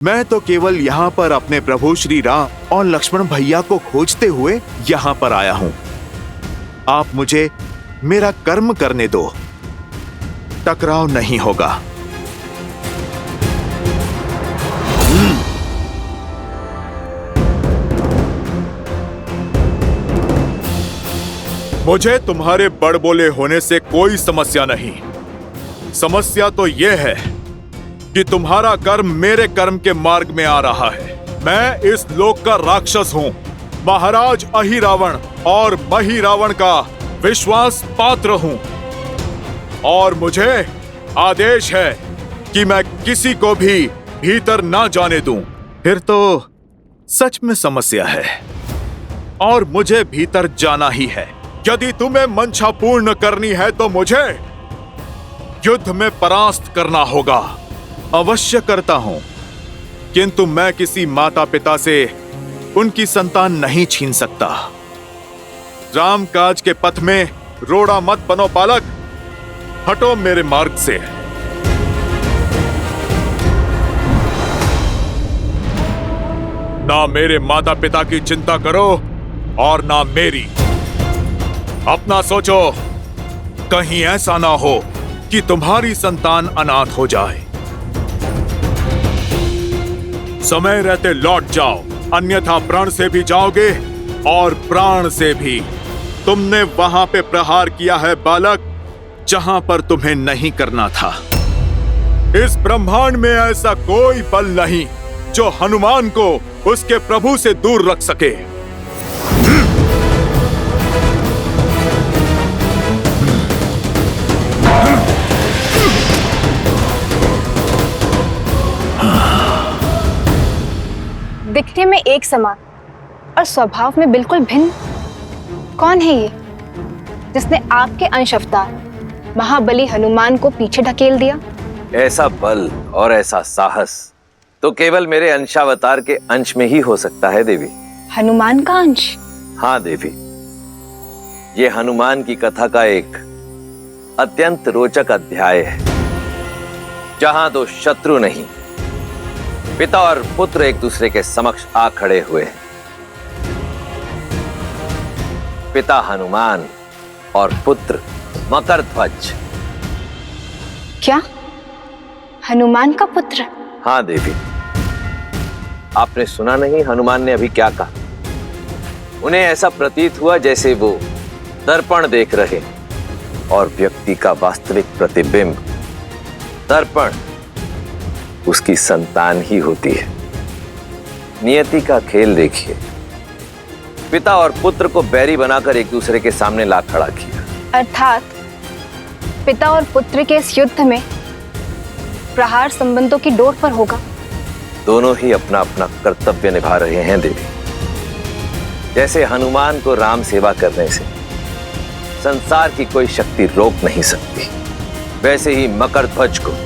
मैं तो केवल यहाँ पर अपने प्रभु श्री राम और लक्ष्मण भैया को खोजते हुए यहाँ पर आया हूँ। आप मुझे मेरा कर्म करने दो, टकराव नहीं होगा। मुझे तुम्हारे बड़बोले होने से कोई समस्या नहीं। समस्या तो यह है कि तुम्हारा कर्म मेरे कर्म के मार्ग में आ रहा है। मैं इस लोक का राक्षस हूँ, महाराज अहिरावण और महिरावण का विश्वास पात्र हूँ, और मुझे आदेश है कि मैं किसी को भी भीतर ना जाने दूं। फिर तो सच में समस्या है और मुझे भीतर जाना ही है। यदि तुम्हें मंशा पूर्ण करनी है तो मुझे युद्ध में परास्त करना होगा। अवश्य करता हूं, किंतु मैं किसी माता पिता से उनकी संतान नहीं छीन सकता। राम काज के पथ में रोड़ा मत बनो बालक, हटो मेरे मार्ग से। ना मेरे माता पिता की चिंता करो और ना मेरी। अपना सोचो, कहीं ऐसा ना हो कि तुम्हारी संतान अनाथ हो जाए। समय रहते लौट जाओ, अन्यथा प्राण से भी जाओगे और प्राण से भी। तुमने वहां पे प्रहार किया है बालक, जहां पर तुम्हें नहीं करना था। इस ब्रह्मांड में ऐसा कोई बल नहीं जो हनुमान को उसके प्रभु से दूर रख सके। दिखने में एक समान और स्वभाव में बिल्कुल भिन्न। कौन है ये जिसने आपके अंश अवतार महाबली हनुमान को पीछे ढकेल दिया? ऐसा बल और ऐसा साहस तो केवल मेरे अंशावतार के अंश में ही हो सकता है देवी। हनुमान का अंश? हाँ देवी, ये हनुमान की कथा का एक अत्यंत रोचक अध्याय है, जहां दो शत्रु नहीं, पिता और पुत्र एक दूसरे के समक्ष आ खड़े हुए हैं। पिता हनुमान और पुत्र मकरध्वज। क्या हनुमान का पुत्र? हाँ देवी, आपने सुना नहीं हनुमान ने अभी क्या कहा? उन्हें ऐसा प्रतीत हुआ जैसे वो दर्पण देख रहे और व्यक्ति का वास्तविक प्रतिबिंब दर्पण उसकी संतान ही होती है। नियति का खेल देखिए, पिता और पुत्र को बैरी बनाकर एक दूसरे के सामने ला खड़ा किया। अर्थात पिता और पुत्र के इस युद्ध में प्रहार संबंधों की डोर पर होगा। दोनों ही अपना अपना कर्तव्य निभा रहे हैं देवी। जैसे हनुमान को राम सेवा करने से संसार की कोई शक्ति रोक नहीं सकती, वैसे ही मकरध्वज को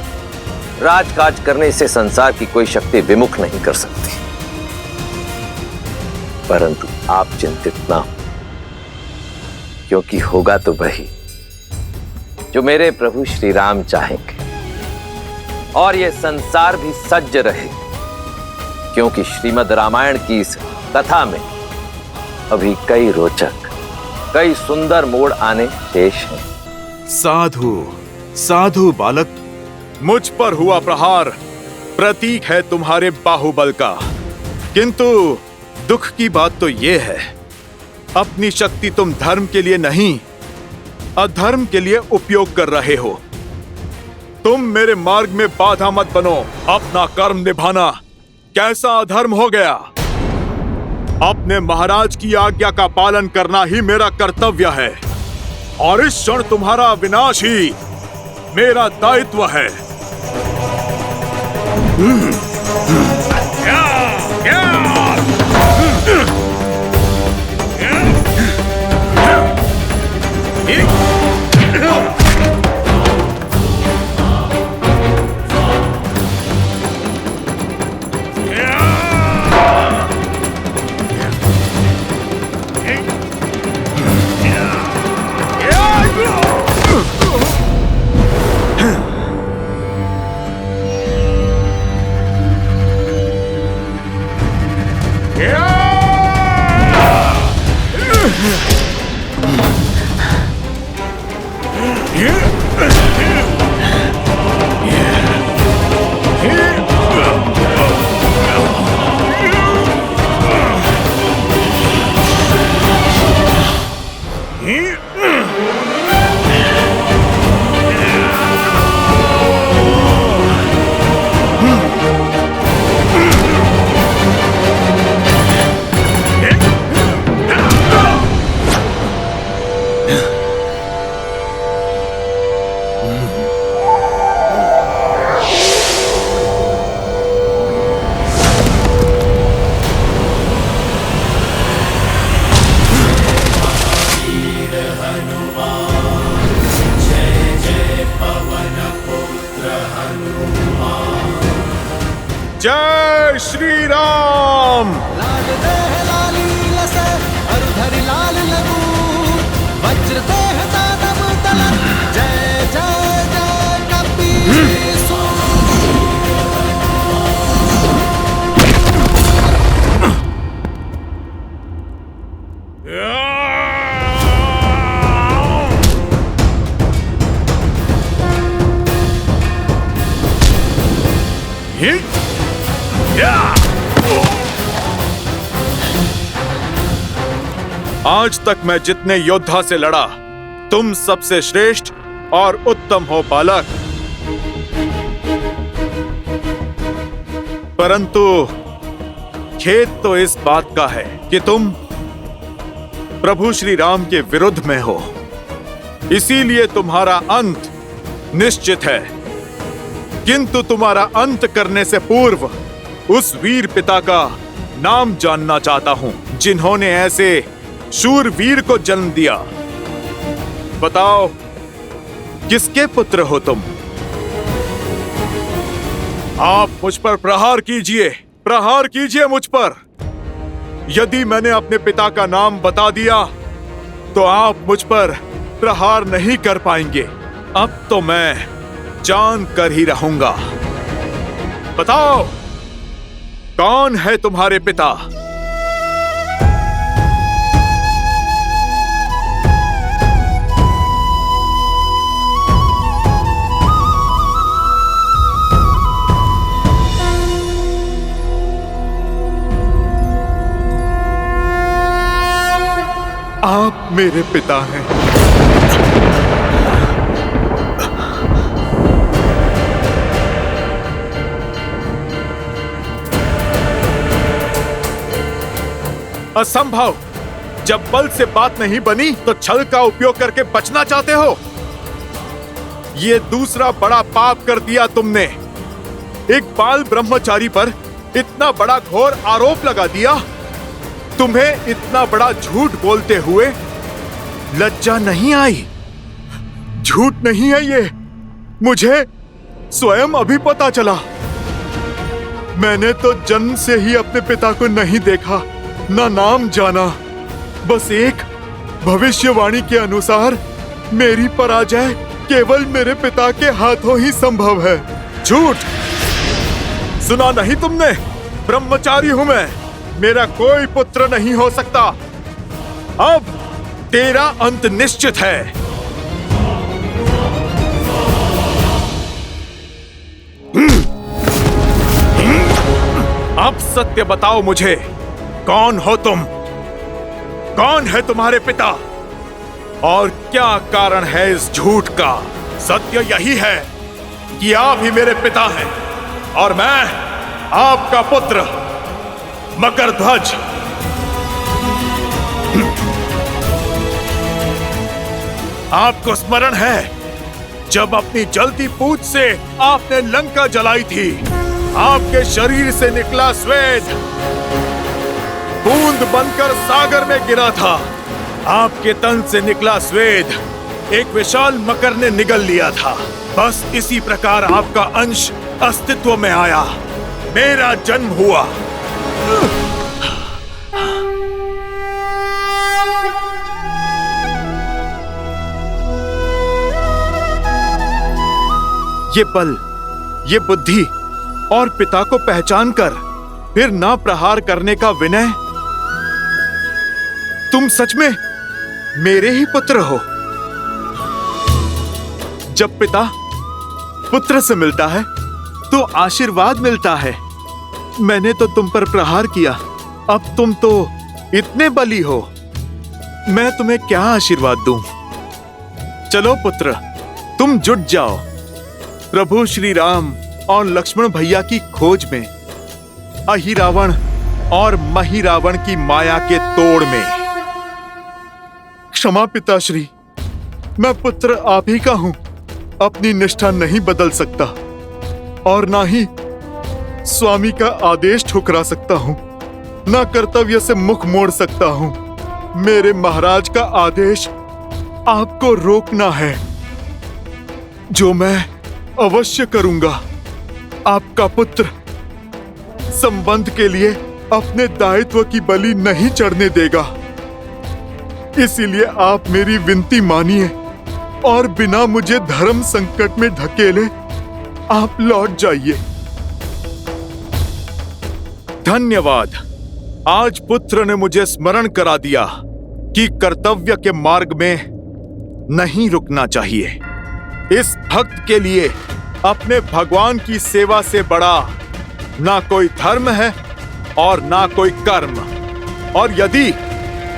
राजकाज करने से संसार की कोई शक्ति विमुख नहीं कर सकती। परंतु आप चिंतित ना हो, क्योंकि होगा तो वही जो मेरे प्रभु श्री राम चाहेंगे, और यह संसार भी सज्ज रहे, क्योंकि श्रीमद् रामायण की इस कथा में अभी कई रोचक, कई सुंदर मोड़ आने शेष हैं। साधु साधु बालक, मुझ पर हुआ प्रहार प्रतीक है तुम्हारे बाहुबल का, किंतु दुख की बात तो यह है, अपनी शक्ति तुम धर्म के लिए नहीं, अधर्म के लिए उपयोग कर रहे हो। तुम मेरे मार्ग में बाधा मत बनो। अपना कर्म निभाना कैसा अधर्म हो गया? अपने महाराज की आज्ञा का पालन करना ही मेरा कर्तव्य है, और इस क्षण तुम्हारा विनाश ही मेरा दायित्व है। जय श्री राम। लाल देह लाली लसे अरुधरि लाल लगू वज्र देह दानव तलन जय जय जय कपीसु। आज तक मैं जितने योद्धा से लड़ा, तुम सबसे श्रेष्ठ और उत्तम हो बालक। परंतु खेद तो इस बात का है कि तुम प्रभु श्री राम के विरुद्ध में हो। इसीलिए तुम्हारा अंत निश्चित है। किंतु तुम्हारा अंत करने से पूर्व उस वीर पिता का नाम जानना चाहता हूं जिन्होंने ऐसे शूरवीर को जन्म दिया। बताओ, किसके पुत्र हो तुम? आप मुझ पर प्रहार कीजिए मुझ पर। यदि मैंने अपने पिता का नाम बता दिया तो आप मुझ पर प्रहार नहीं कर पाएंगे। अब तो मैं जान कर ही रहूंगा। बताओ, कौन है तुम्हारे पिता? आप मेरे पिता हैं। असंभव। जब बल से बात नहीं बनी तो छल का उपयोग करके बचना चाहते हो। ये दूसरा बड़ा पाप कर दिया तुमने। एक बाल ब्रह्मचारी पर इतना बड़ा घोर आरोप लगा दिया। तुम्हें इतना बड़ा झूठ बोलते हुए लज्जा नहीं आई? झूठ नहीं है ये, मुझे स्वयं अभी पता चला। मैंने तो जन्म से ही अपने पिता को नहीं देखा, ना नाम जाना। बस एक भविष्यवाणी के अनुसार मेरी पराजय केवल मेरे पिता के हाथों ही संभव है। झूठ! सुना नहीं तुमने? ब्रह्मचारी हूं मैं, मेरा कोई पुत्र नहीं हो सकता। अब तेरा अंत निश्चित है। अब सत्य बताओ मुझे, कौन हो तुम? कौन है तुम्हारे पिता? और क्या कारण है इस झूठ का? सत्य यही है कि आप ही मेरे पिता हैं और मैं आपका पुत्र मकरध्वज। आपको स्मरण है जब अपनी जलती पूंछ से आपने लंका जलाई थी? आपके शरीर से निकला स्वेद बूंद बनकर सागर में गिरा था। आपके तन से निकला स्वेद एक विशाल मकर ने निगल लिया था। बस इसी प्रकार आपका अंश अस्तित्व में आया, मेरा जन्म हुआ। ये बल, ये बुद्धि और पिता को पहचान कर फिर ना प्रहार करने का विनय। तुम सच में मेरे ही पुत्र हो। जब पिता पुत्र से मिलता है तो आशीर्वाद मिलता है। मैंने तो तुम पर प्रहार किया, अब तुम तो इतने बली हो, मैं तुम्हें क्या आशीर्वाद दूं? चलो पुत्र, तुम जुट जाओ प्रभु श्री राम और लक्ष्मण भैया की खोज में, अहिरावण और महिरावण की माया के तोड़ में। क्षमा पिताश्री, मैं पुत्र आप ही का हूं। अपनी निष्ठा नहीं बदल सकता और ना ही स्वामी का आदेश ठुकरा सकता हूं, ना कर्तव्य से मुख मोड़ सकता हूं। मेरे महाराज का आदेश आपको रोकना है, जो मैं अवश्य करूंगा। आपका पुत्र संबंध के लिए अपने दायित्व की बलि नहीं चढ़ने देगा। इसीलिए आप मेरी विनती मानिए और बिना मुझे धर्म संकट में धकेले आप लौट जाइए। धन्यवाद। आज पुत्र ने मुझे स्मरण करा दिया कि कर्तव्य के मार्ग में नहीं रुकना चाहिए। इस भक्त के लिए अपने भगवान की सेवा से बड़ा ना कोई धर्म है और ना कोई कर्म। और यदि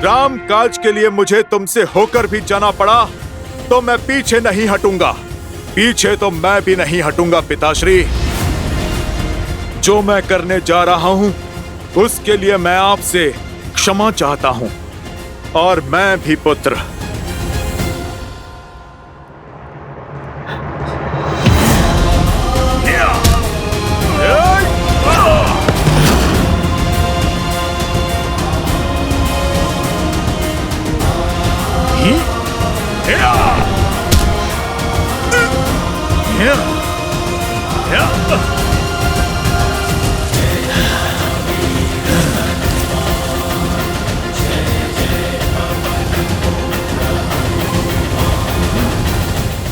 राम काज के लिए मुझे तुमसे होकर भी जाना पड़ा तो मैं पीछे नहीं हटूंगा। पीछे तो मैं भी नहीं हटूंगा पिताश्री। जो मैं करने जा रहा हूं उसके लिए मैं आपसे क्षमा चाहता हूं। और मैं भी पुत्र।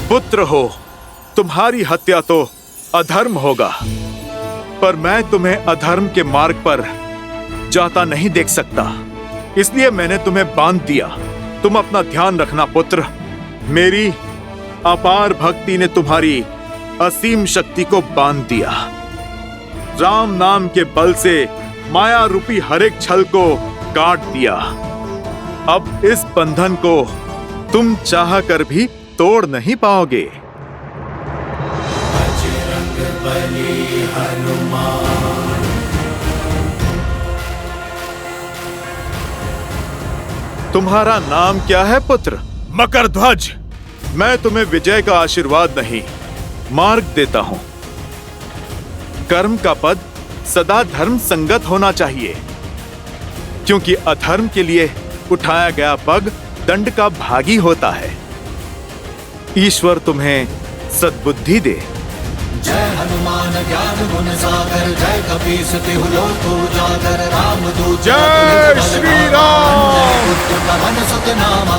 पुत्र हो, तुम्हारी हत्या तो अधर्म होगा, पर मैं तुम्हें अधर्म के मार्ग पर जाता नहीं देख सकता। इसलिए मैंने तुम्हें बांध दिया। तुम अपना ध्यान रखना पुत्र। मेरी अपार भक्ति ने तुम्हारी असीम शक्ति को बांध दिया। राम नाम के बल से माया रूपी हर एक छल को काट दिया। अब इस बंधन को तुम चाह कर भी तोड़ नहीं पाओगे। तुम्हारा नाम क्या है पुत्र? मकरध्वज। मैं तुम्हें विजय का आशीर्वाद नहीं, मार्ग देता हूं। कर्म का पद सदा धर्म संगत होना चाहिए, क्योंकि अधर्म के लिए उठाया गया पग दंड का भागी होता है। ईश्वर तुम्हें सद्बुद्धि दे। जय हनुमान ज्ञान गुण सागर, जय कपीस तिहु लोक उजागर, रामदूत जय श्री राम। पुत्र पवन सुत नामा।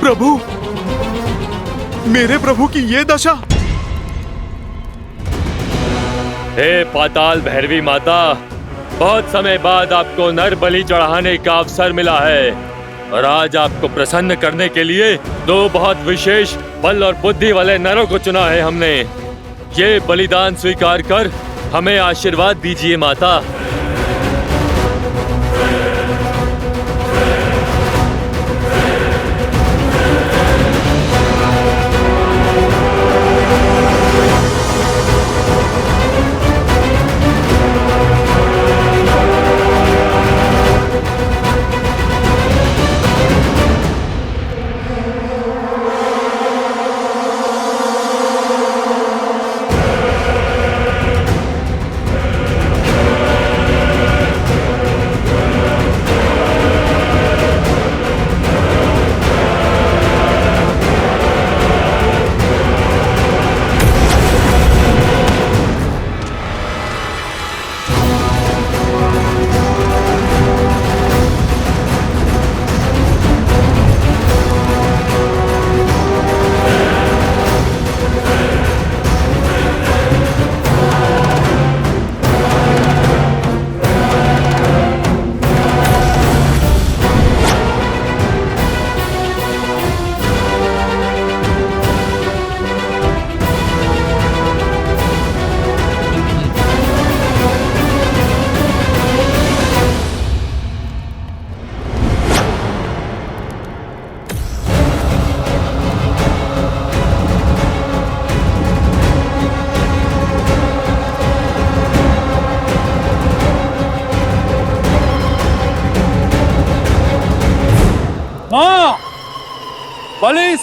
प्रभु, मेरे प्रभु की ये दशा। हे पाताल भैरवी माता, बहुत समय बाद आपको नर बलि चढ़ाने का अवसर मिला है और आज आपको प्रसन्न करने के लिए दो बहुत विशेष बल और बुद्धि वाले नरों को चुना है हमने। ये बलिदान स्वीकार कर हमें आशीर्वाद दीजिए माता।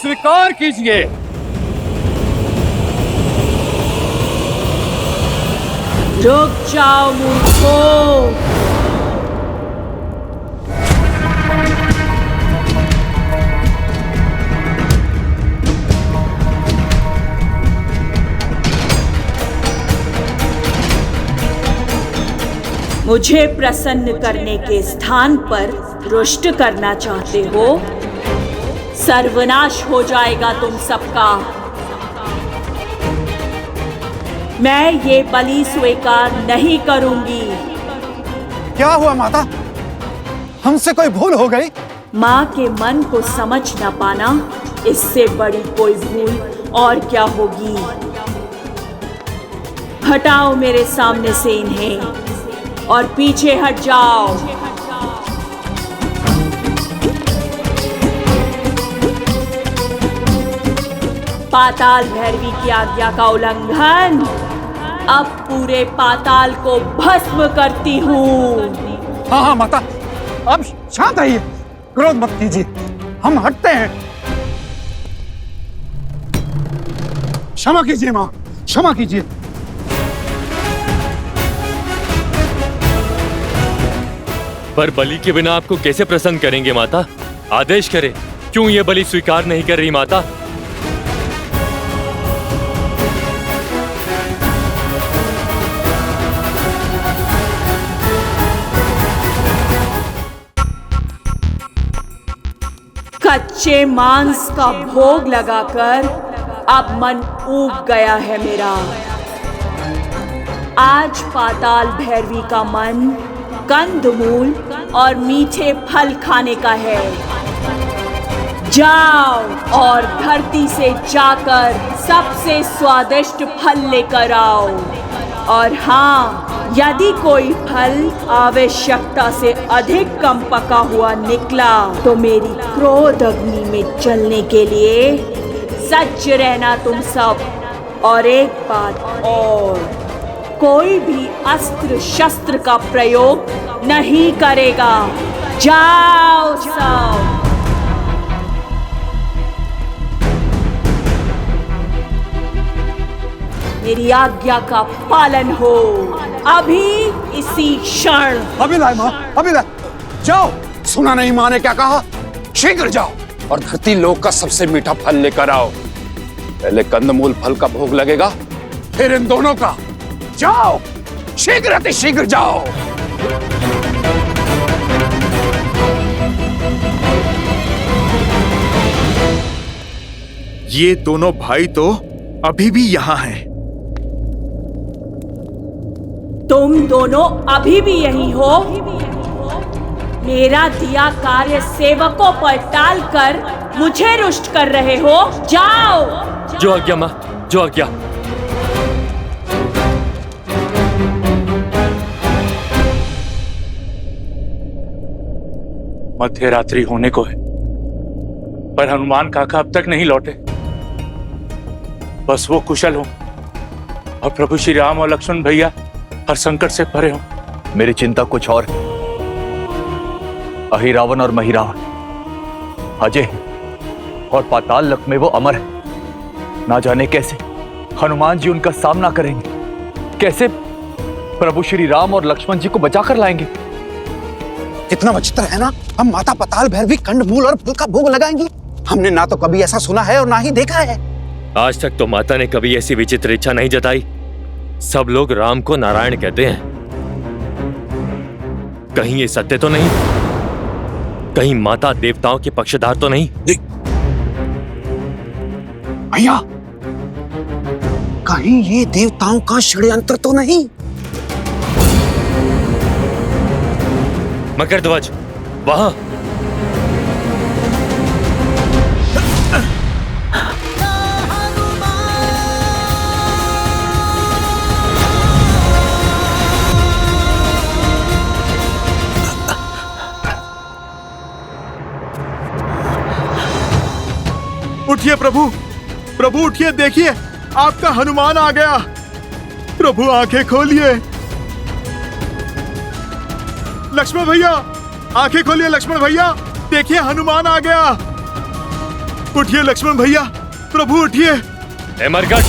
स्वीकार कीजिए। रुक जाओ मूर्खों। मुझे प्रसन्न करने के स्थान पर रुष्ट करना चाहते हो? सर्वनाश हो जाएगा तुम सबका। मैं ये बलि स्वीकार नहीं करूंगी। क्या हुआ माता? हमसे कोई भूल हो गई? माँ के मन को समझ न पाना, इससे बड़ी कोई भूल और क्या होगी। हटाओ मेरे सामने से इन्हें और पीछे हट जाओ। पाताल भैरवी की आज्ञा का उल्लंघन। अब पूरे पाताल को भस्म करती हूँ। हाँ हाँ माता, अब शांत रहिए, क्रोध मत कीजिए, हम हटते हैं। क्षमा कीजिए माँ, क्षमा कीजिए। पर बलि के बिना आपको कैसे प्रसन्न करेंगे माता? आदेश करें, क्यों ये बलि स्वीकार नहीं कर रही माता? कच्चे मांस का भोग लगाकर अब मन ऊब गया है मेरा। आज पाताल भैरवी का मन कंदमूल और मीठे फल खाने का है। जाओ और धरती से जाकर सबसे स्वादिष्ट फल लेकर आओ। और हाँ, यदि कोई फल आवश्यकता से अधिक कम पका हुआ निकला तो मेरी क्रोध अग्नि में जलने के लिए सज्ज रहना तुम सब। और एक बात और, कोई भी अस्त्र शस्त्र का प्रयोग नहीं करेगा। जाओ सब। मेरी आज्ञा का पालन हो अभी, इसी क्षण। अभी लाए माँ, अभी लाए। जाओ। सुना नहीं माँ ने क्या कहा? शीघ्र जाओ और धरती लोक का सबसे मीठा फल लेकर आओ। पहले कंदमूल फल का भोग लगेगा, फिर इन दोनों का। जाओ, शीघ्र अति शीघ्र जाओ। ये दोनों भाई तो अभी भी यहाँ हैं। तुम दोनों अभी भी यही हो? मेरा दिया कार्य सेवकों पर टालकर मुझे रुष्ट कर रहे हो? जाओ। जो आज्ञा माँ, जो आज्ञा। मध्य रात्रि होने को है, पर हनुमान काका अब तक नहीं लौटे। बस वो कुशल हो और प्रभु श्री राम और लक्ष्मण भैया हर संकट से परे हो। मेरी चिंता कुछ और। अहिरावण और महिरावण अजय और पाताल लोक में वो अमर है। ना जाने कैसे हनुमान जी उनका सामना करेंगे, कैसे प्रभु श्री राम और लक्ष्मण जी को बचाकर लाएंगे। कितना विचित्र है ना, हम माता पाताल भैरवी कंदमूल और फल का भोग लगाएंगी। हमने ना तो कभी ऐसा सुना है और ना ही देखा है। आज तक तो माता ने कभी ऐसी विचित्र इच्छा नहीं जताई। सब लोग राम को नारायण कहते हैं। कहीं ये सत्य तो नहीं? कहीं माता देवताओं के पक्षधर तो नहीं? भैया, कहीं ये देवताओं का षड्यंत्र तो नहीं? मकरध्वज, वहां। उठिए प्रभु, प्रभु उठिए, देखिए आपका हनुमान आ गया। प्रभु आंखें खोलिए। लक्ष्मण भैया, आंखें खोलिए। लक्ष्मण भैया, देखिए हनुमान आ गया। उठिए लक्ष्मण भैया, प्रभु उठिए। ए मरकट,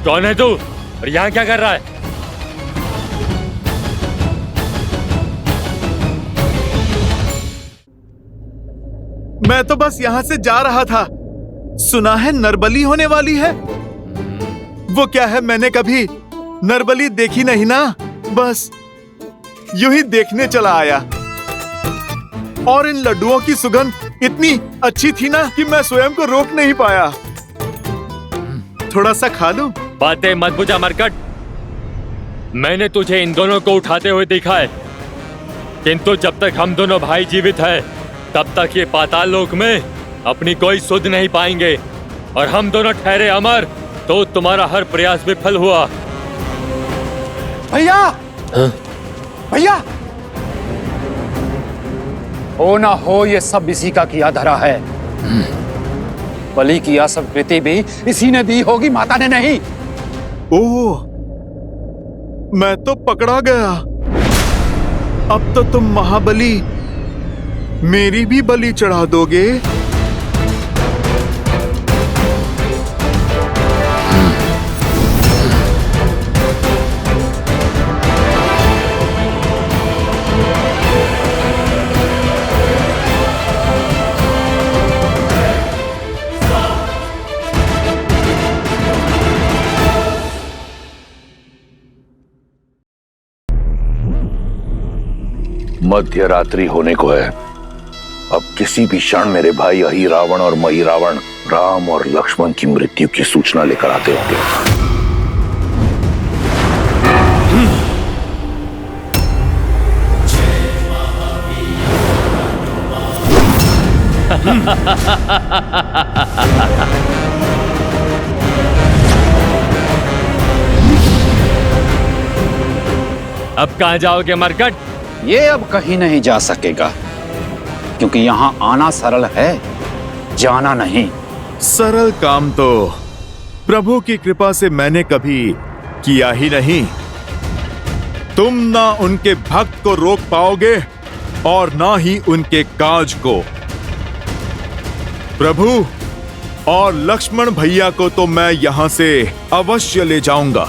कौन है तू और यहाँ क्या कर रहा है? मैं तो बस यहाँ से जा रहा था। सुना है नरबली होने वाली है। वो क्या है, मैंने कभी नरबली देखी नहीं ना, बस यूं ही देखने चला आया। और इन लड्डुओं की सुगंध इतनी अच्छी थी ना कि मैं स्वयं को रोक नहीं पाया। थोड़ा सा खा लूं? बातें मत बुझा मरकट। मैंने तुझे इन दोनों को उठाते हुए देखा है, किंतु जब तक हम दोनों भाई जीवित हैं, तब तक ये पाताल लोक में अपनी कोई सुध नहीं पाएंगे। और हम दोनों ठहरे अमर तो तुम्हारा हर प्रयास विफल हुआ। भैया, भैया, हो ना हो ये सब इसी का किया धरा है। बलि की यह सब कृति भी इसी ने दी होगी, माता ने नहीं। ओह, मैं तो पकड़ा गया। अब तो तुम महाबली मेरी भी बलि चढ़ा दोगे। मध्य रात्रि होने को है। अब किसी भी क्षण मेरे भाई अहि रावण और मही रावण राम और लक्ष्मण की मृत्यु की सूचना लेकर आते होंगे। अब कहाँ जाओगे मरकट? ये अब कहीं नहीं जा सकेगा, क्योंकि यहाँ आना सरल है, जाना नहीं। सरल काम तो प्रभु की कृपा से मैंने कभी किया ही नहीं। तुम ना उनके भक्त को रोक पाओगे और ना ही उनके काज को। प्रभु और लक्ष्मण भैया को तो मैं यहां से अवश्य ले जाऊंगा।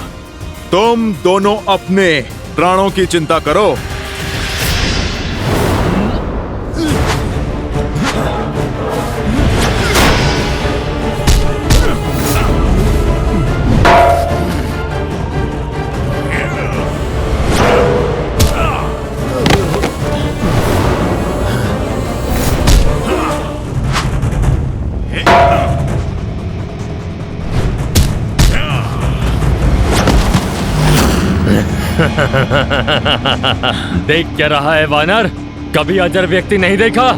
तुम दोनों अपने प्राणों की चिंता करो। देख क्या रहा है वानर? कभी अजर व्यक्ति नहीं देखा?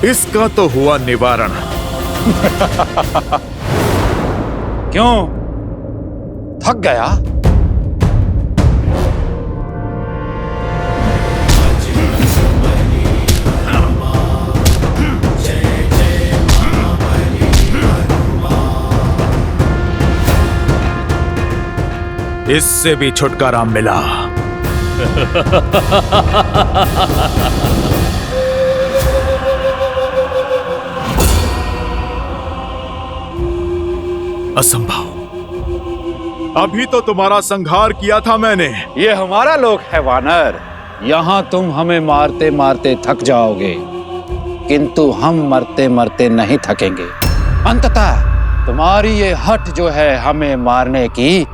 इसका तो हुआ निवारण। क्यों, थक गया? इससे भी छुटकारा मिला। असंभव। अभी तो तुम्हारा संहार किया था मैंने। ये हमारा लोक है वानर, यहाँ तुम हमें मारते मारते थक जाओगे, किंतु हम मरते मरते नहीं थकेंगे। अंततः तुम्हारी ये हट जो है हमें मारने की,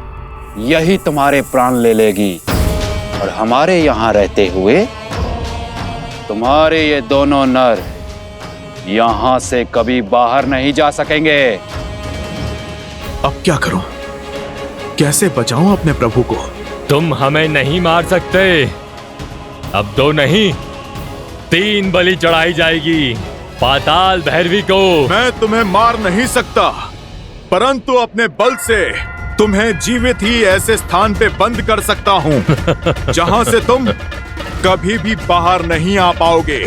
यही तुम्हारे प्राण ले लेगी। और हमारे यहाँ रहते हुए तुम्हारे ये दोनों नर यहां से कभी बाहर नहीं जा सकेंगे। अब क्या करूं? कैसे बचाऊं अपने प्रभु को? तुम हमें नहीं मार सकते। अब 2 नहीं 3 बलि चढ़ाई जाएगी पाताल भैरवी को। मैं तुम्हें मार नहीं सकता, परंतु अपने बल से तुम्हें जीवित ही ऐसे स्थान पे बंद कर सकता हूं जहां से तुम कभी भी बाहर नहीं आ पाओगे।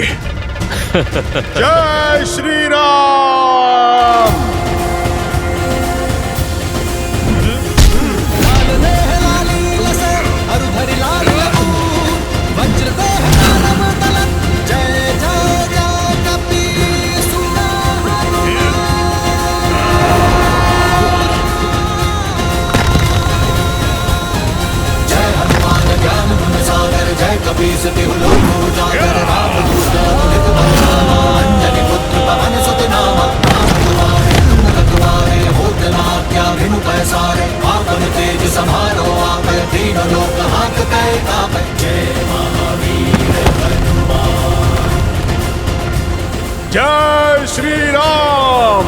जय श्री राम। कपीस तिहु लोक उजागर रामदूत अतुलित बलधामा अंजनी पुत्र पवन सुत नामा तुम्हारे होत न क्या बिनु पैसारे आपन तेज समारो आप दीन लोक हाथ कै कापै। जय महावीर हनुमान। जय श्री राम।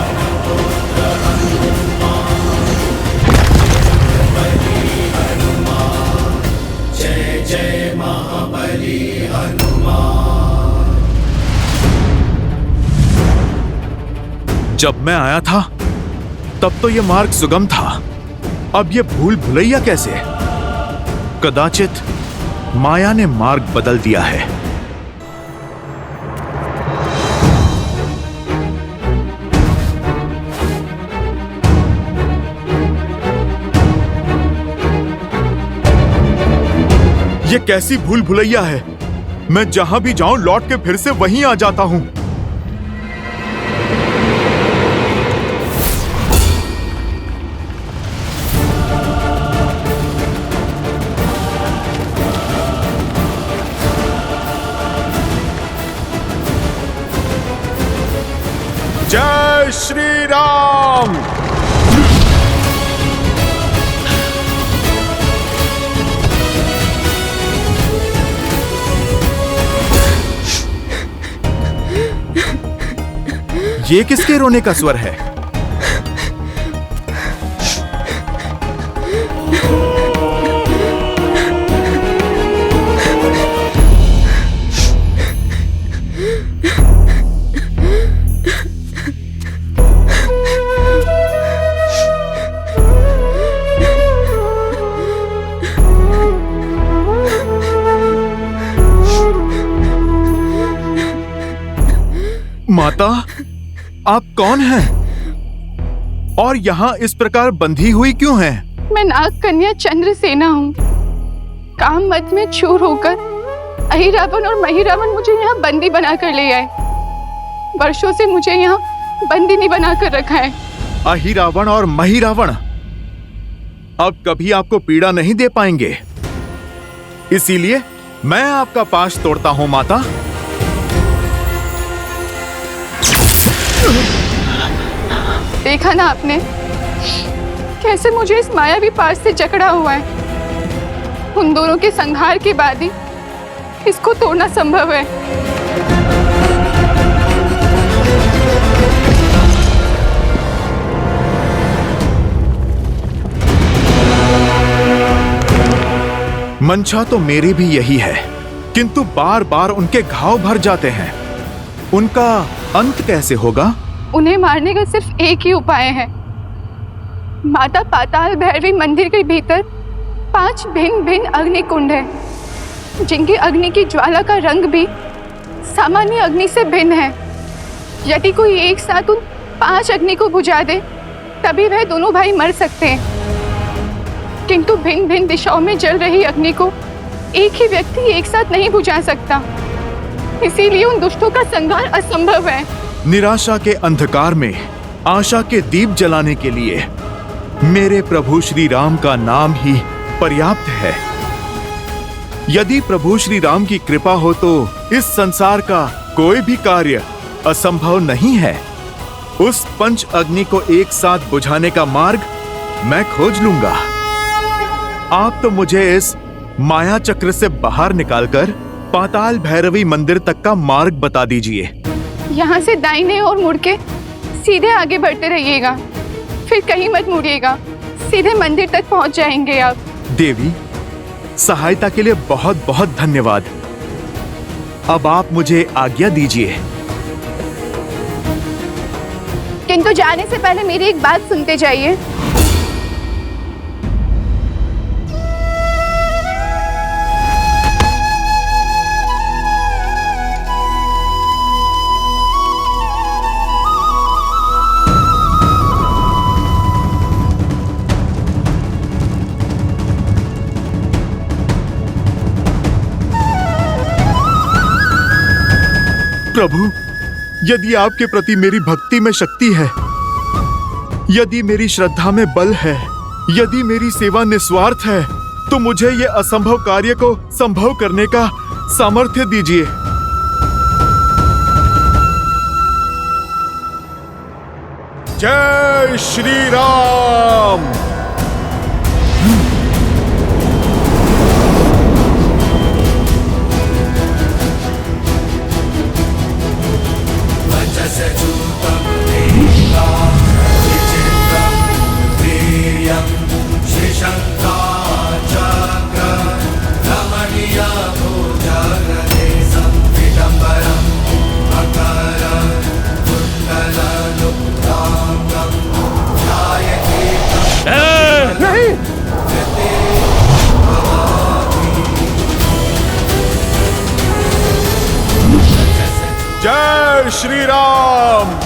जय जय महाबली हनुमान। जब मैं आया था तब तो यह मार्ग सुगम था, अब यह भूल भुलैया कैसे? कदाचित माया ने मार्ग बदल दिया है। ये कैसी भूल भुलैया है? मैं जहां भी जाऊं लौट के फिर से वहीं आ जाता हूं। जय श्री राम। ये किसके रोने का स्वर है? माता, आप कौन हैं? और यहाँ इस प्रकार बंधी हुई क्यों हैं? मैं नाग कन्या चंद्रसेना हूँ। काम मत में चूर होकर अहिरावण और महिरावण मुझे यहाँ बंदी बनाकर ले आए। वर्षों से मुझे यहाँ बंदिनी बनाकर रखा है। अहिरावण और महिरावण अब कभी आपको पीड़ा नहीं दे पाएंगे, इसीलिए मैं आपका पाश तोड़ता हूँ माता। देखा ना आपने कैसे मुझे इस मायावी पाश से जकड़ा हुआ है। उन दोनों के संहार के बाद ही इसको तोड़ना संभव है। मंशा तो मेरी भी यही है, किंतु बार बार उनके घाव भर जाते हैं। उनका अंत कैसे होगा? उन्हें मारने का सिर्फ एक ही उपाय है। माता पाताल भैरवी मंदिर के भीतर 5 भिन्न भिन्न अग्नि कुंड है, जिनकी अग्नि की ज्वाला का रंग भी सामान्य अग्नि से भिन्न है। यदि कोई एक साथ उन 5 अग्नि को बुझा दे तभी वह दोनों भाई मर सकते हैं, किंतु भिन्न भिन्न दिशाओं में जल रही अग्नि को एक ही व्यक्ति एक साथ नहीं बुझा सकता। इसीलिए उन दुष्टों का संहार असंभव है। निराशा के अंधकार में आशा के दीप जलाने के लिए मेरे प्रभु श्री राम का नाम ही पर्याप्त है। यदि प्रभु श्री राम की कृपा हो तो इस संसार का कोई भी कार्य असंभव नहीं है। उस पंच अग्नि को एक साथ बुझाने का मार्ग मैं खोज लूंगा। आप तो मुझे इस माया चक्र से बाहर निकालकर पाताल भैरवी मंदिर तक का मार्ग बता दीजिए। यहाँ से दाहिने ओर मुड़ के सीधे आगे बढ़ते रहिएगा, फिर कहीं मत मुड़िएगा, सीधे मंदिर तक पहुँच जाएंगे आप। देवी, सहायता के लिए बहुत बहुत धन्यवाद। अब आप मुझे आज्ञा दीजिए। किंतु जाने से पहले मेरी एक बात सुनते जाइए। प्रभु, यदि आपके प्रति मेरी भक्ति में शक्ति है, यदि मेरी श्रद्धा में बल है, यदि मेरी सेवा निस्वार्थ है, तो मुझे ये असंभव कार्य को संभव करने का सामर्थ्य दीजिए। जय श्री राम। जय श्री राम।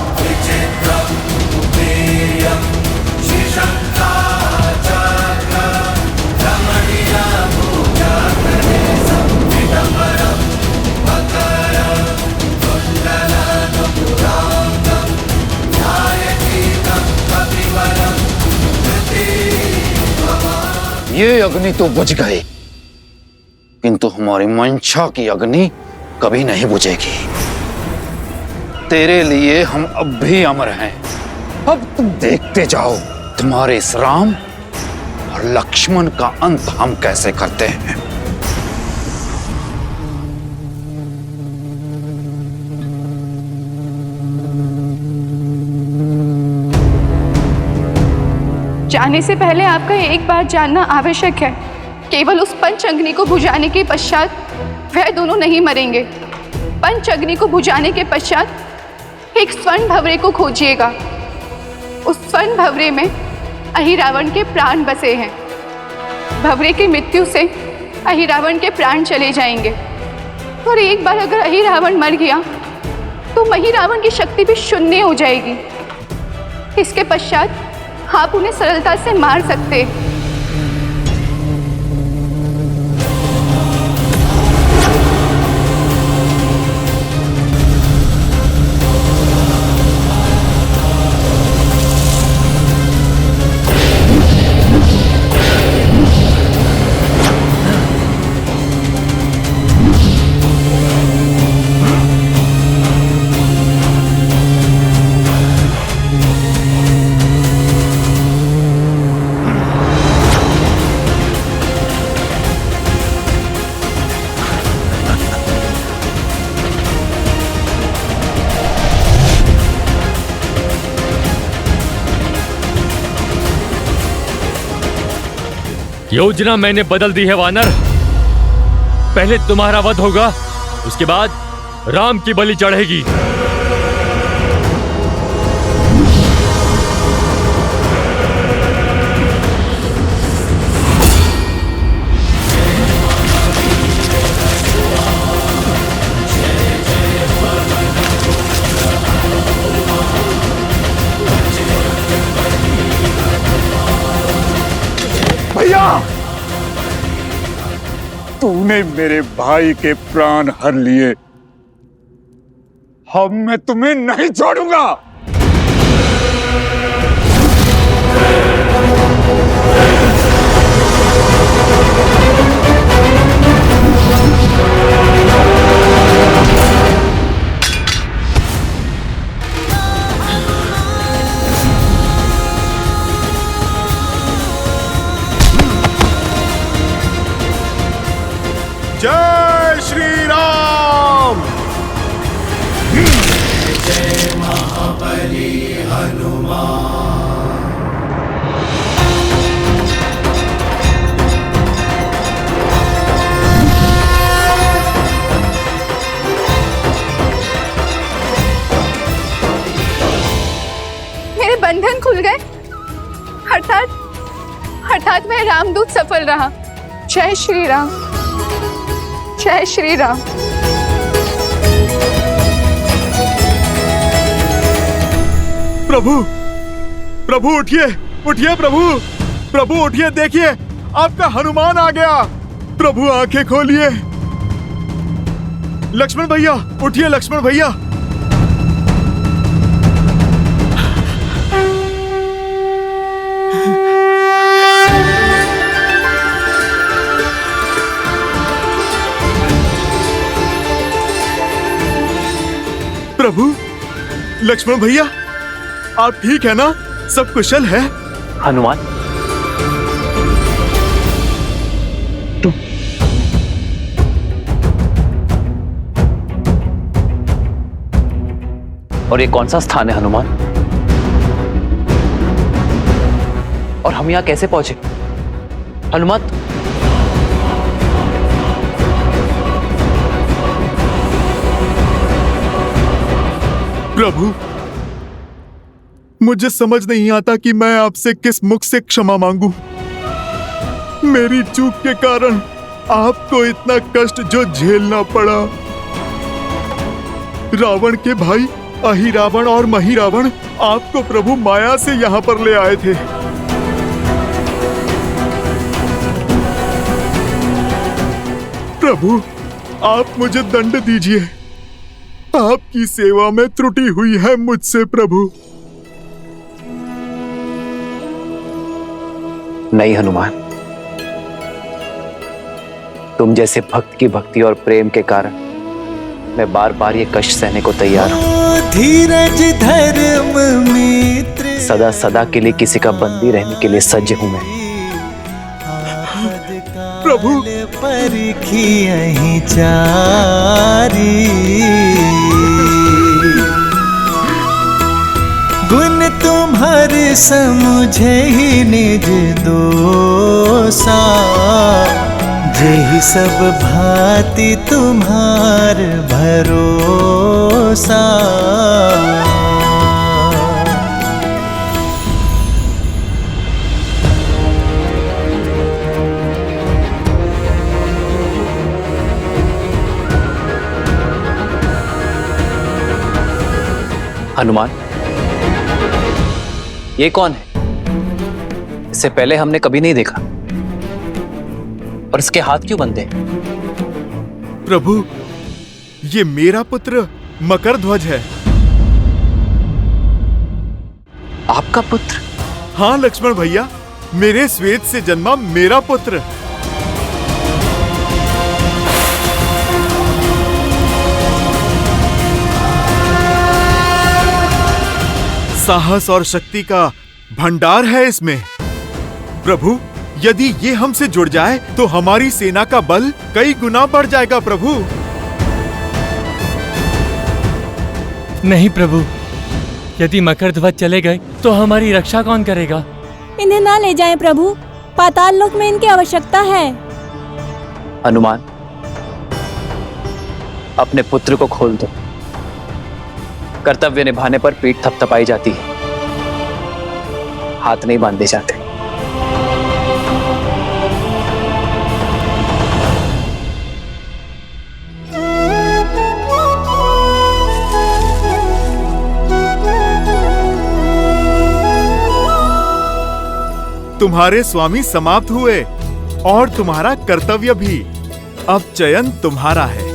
ये अग्नि तो बुझ गई, किंतु हमारी मंशा की अग्नि कभी नहीं बुझेगी। तेरे लिए हम अब भी अमर हैं। अब तुम देखते जाओ तुम्हारे इस राम और लक्ष्मण का अंत हम कैसे करते हैं। जाने से पहले आपका एक बात जानना आवश्यक है। केवल उस पंच अग्नि को बुझाने के पश्चात वह दोनों नहीं मरेंगे। पंच अग्नि को बुझाने के पश्चात एक स्वर्ण भवरे को खोजिएगा। उस स्वर्ण भवरे में अहिरावण के प्राण बसे हैं। भवरे की मृत्यु से अहिरावण के प्राण चले जाएंगे, और एक बार अगर अहिरावण मर गया तो महिरावण की शक्ति भी शून्य हो जाएगी। इसके पश्चात आप उन्हें सरलता से मार सकते। योजना मैंने बदल दी है वानर। पहले तुम्हारा वध होगा, उसके बाद राम की बलि चढ़ेगी। भैया, तूने मेरे भाई के प्राण हर लिए, अब मैं तुम्हें नहीं छोड़ूंगा। जय श्री राम। जय महाबली हनुमान। मेरे बंधन खुल गए, अर्थात मैं रामदूत सफल रहा। जय श्री राम, जय श्री राम। प्रभु, प्रभु उठिए, उठिए प्रभु, प्रभु उठिए, देखिए आपका हनुमान आ गया। प्रभु आंखें खोलिए। लक्ष्मण भैया उठिए, लक्ष्मण भैया। प्रभु, लक्ष्मण भैया आप ठीक है ना? सब कुशल है? हनुमान, तुम और ये कौन सा स्थान है हनुमान? और हम यहां कैसे पहुंचे? हनुमान, प्रभु मुझे समझ नहीं आता कि मैं आपसे किस मुख से क्षमा मांगू। मेरी चूक के कारण आपको इतना कष्ट जो झेलना पड़ा। रावण के भाई अहिरावण और महिरावण आपको प्रभु माया से यहाँ पर ले आए थे। प्रभु आप मुझे दंड दीजिए, आपकी सेवा में त्रुटि हुई है मुझसे प्रभु। नहीं हनुमान, तुम जैसे भक्त की भक्ति और प्रेम के कारण मैं बार बार ये कष्ट सहने को तैयार हूं। धीरज धर्म मित्र सदा सदा के लिए किसी का बंदी रहने के लिए सज्ज हूं मैं। प्रभु परखी यहीं चारी, गुण तुम्हारे समुझे ही निज दोसा, जेहि सब भांति तुम्हार भरोसा। हनुमान, ये कौन है? इससे पहले हमने कभी नहीं देखा। और इसके हाथ क्यों बंधे? प्रभु ये मेरा पुत्र मकरध्वज है। आपका पुत्र? हाँ लक्ष्मण भैया, मेरे श्वेत से जन्मा मेरा पुत्र। साहस और शक्ति का भंडार है इसमें। प्रभु यदि ये हमसे जुड़ जाए तो हमारी सेना का बल कई गुना बढ़ जाएगा प्रभु। नहीं प्रभु, यदि मकरध्वज चले गए तो हमारी रक्षा कौन करेगा? इन्हें ना ले जाएं प्रभु, पाताल लोक में इनकी आवश्यकता है। हनुमान, अपने पुत्र को खोल दो। कर्तव्य निभाने पर पीठ थपथपाई जाती है, हाथ नहीं बांधे जाते। तुम्हारे स्वामी समाप्त हुए और तुम्हारा कर्तव्य भी। अब चयन तुम्हारा है।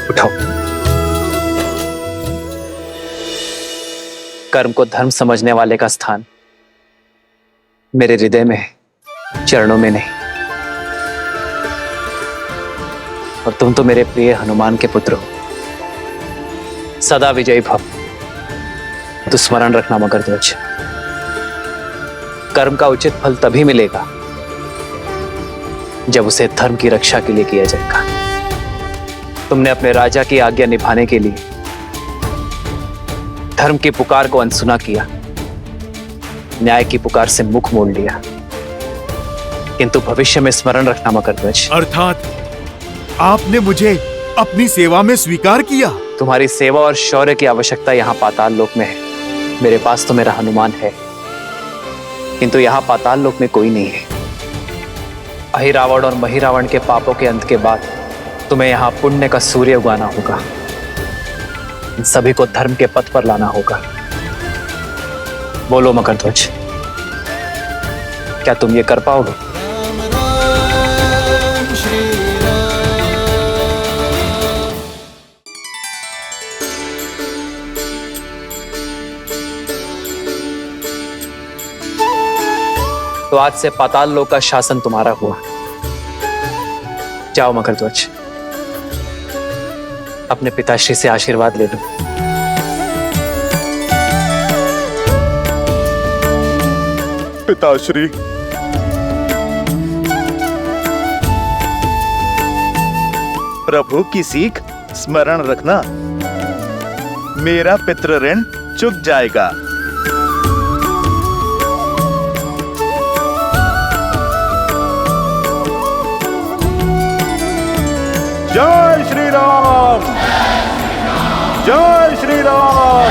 उठाओ। कर्म को धर्म समझने वाले का स्थान मेरे हृदय में है, चरणों में नहीं। और तुम तो मेरे प्रिय हनुमान के पुत्र हो। सदा विजयी भव। तो स्मरण रखना मकरध्वज, कर्म का उचित फल तभी मिलेगा जब उसे धर्म की रक्षा के लिए किया जाएगा। तुमने अपने राजा की आज्ञा निभाने के लिए धर्म की पुकार को अनसुना किया, न्याय की पुकार से मुख मोड़ लिया। किंतु भविष्य में स्मरण रखना मकरध्वज, अर्थात आपने मुझे अपनी सेवा में स्वीकार किया। तुम्हारी सेवा और शौर्य की आवश्यकता यहाँ पाताल लोक में है। मेरे पास तो मेरा हनुमान है, किंतु यहाँ पाताल लोक में कोई नहीं है। अहिरावण और महिरावण के पापों के अंत के बाद तुम्हें यहाँ पुण्य का सूर्य उगाना होगा। इन सभी को धर्म के पथ पर लाना होगा। बोलो मकरध्वज, क्या तुम ये कर पाओगे? तो आज से पाताल लोक का शासन तुम्हारा हुआ। जाओ मकरध्वज, अपने पिताश्री से आशीर्वाद ले लो। पिताश्री, प्रभु की सीख स्मरण रखना, मेरा पितृ ऋण चुक जाएगा। जय श्री राम, जय श्री राम।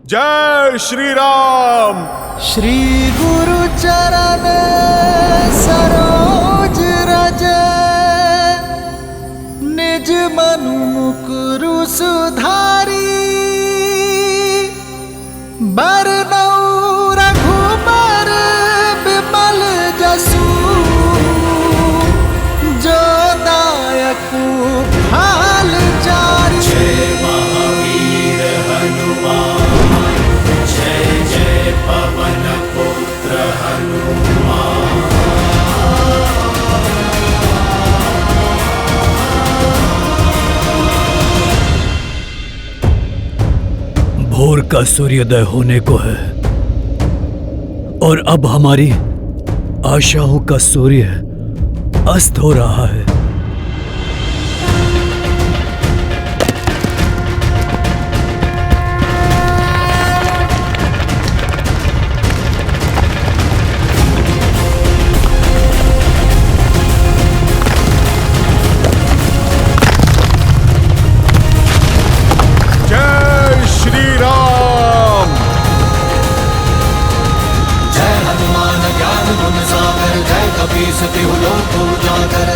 जय श्री राम। श्री गुरु चरण सरोज रज, निज मनु मुकुरु सुधारी, बरनऊ रघुबर बिमल जसु, जो दायकु फाल चारी। जय महावीर हनुमान, जय जय पवन पुत्र हनुमान। भोर का सूर्योदय होने को है और अब हमारी आशाओं का सूर्य अस्त हो रहा है।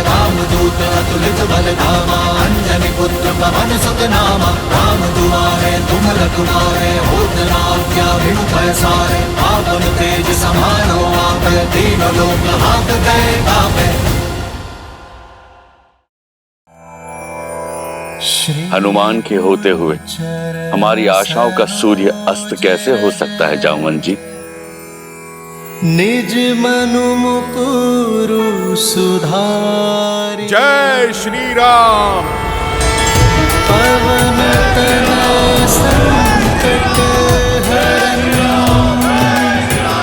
रामदूत अतुलित बल धामा, अंजनी पुत्र पवन सुत नामा। राम दुआरे तुम रखवारे, होत न आज्ञा बिनु पैसारे। आपन तेज समारो आपे, तीनों लोक हाथ गए कापे। हनुमान के होते हुए हमारी आशाओं का सूर्य अस्त कैसे हो सकता है जामवन जी? निज मनु मुकुरु सुधारी। जय श्री राम। पवन तनय संकट हरन,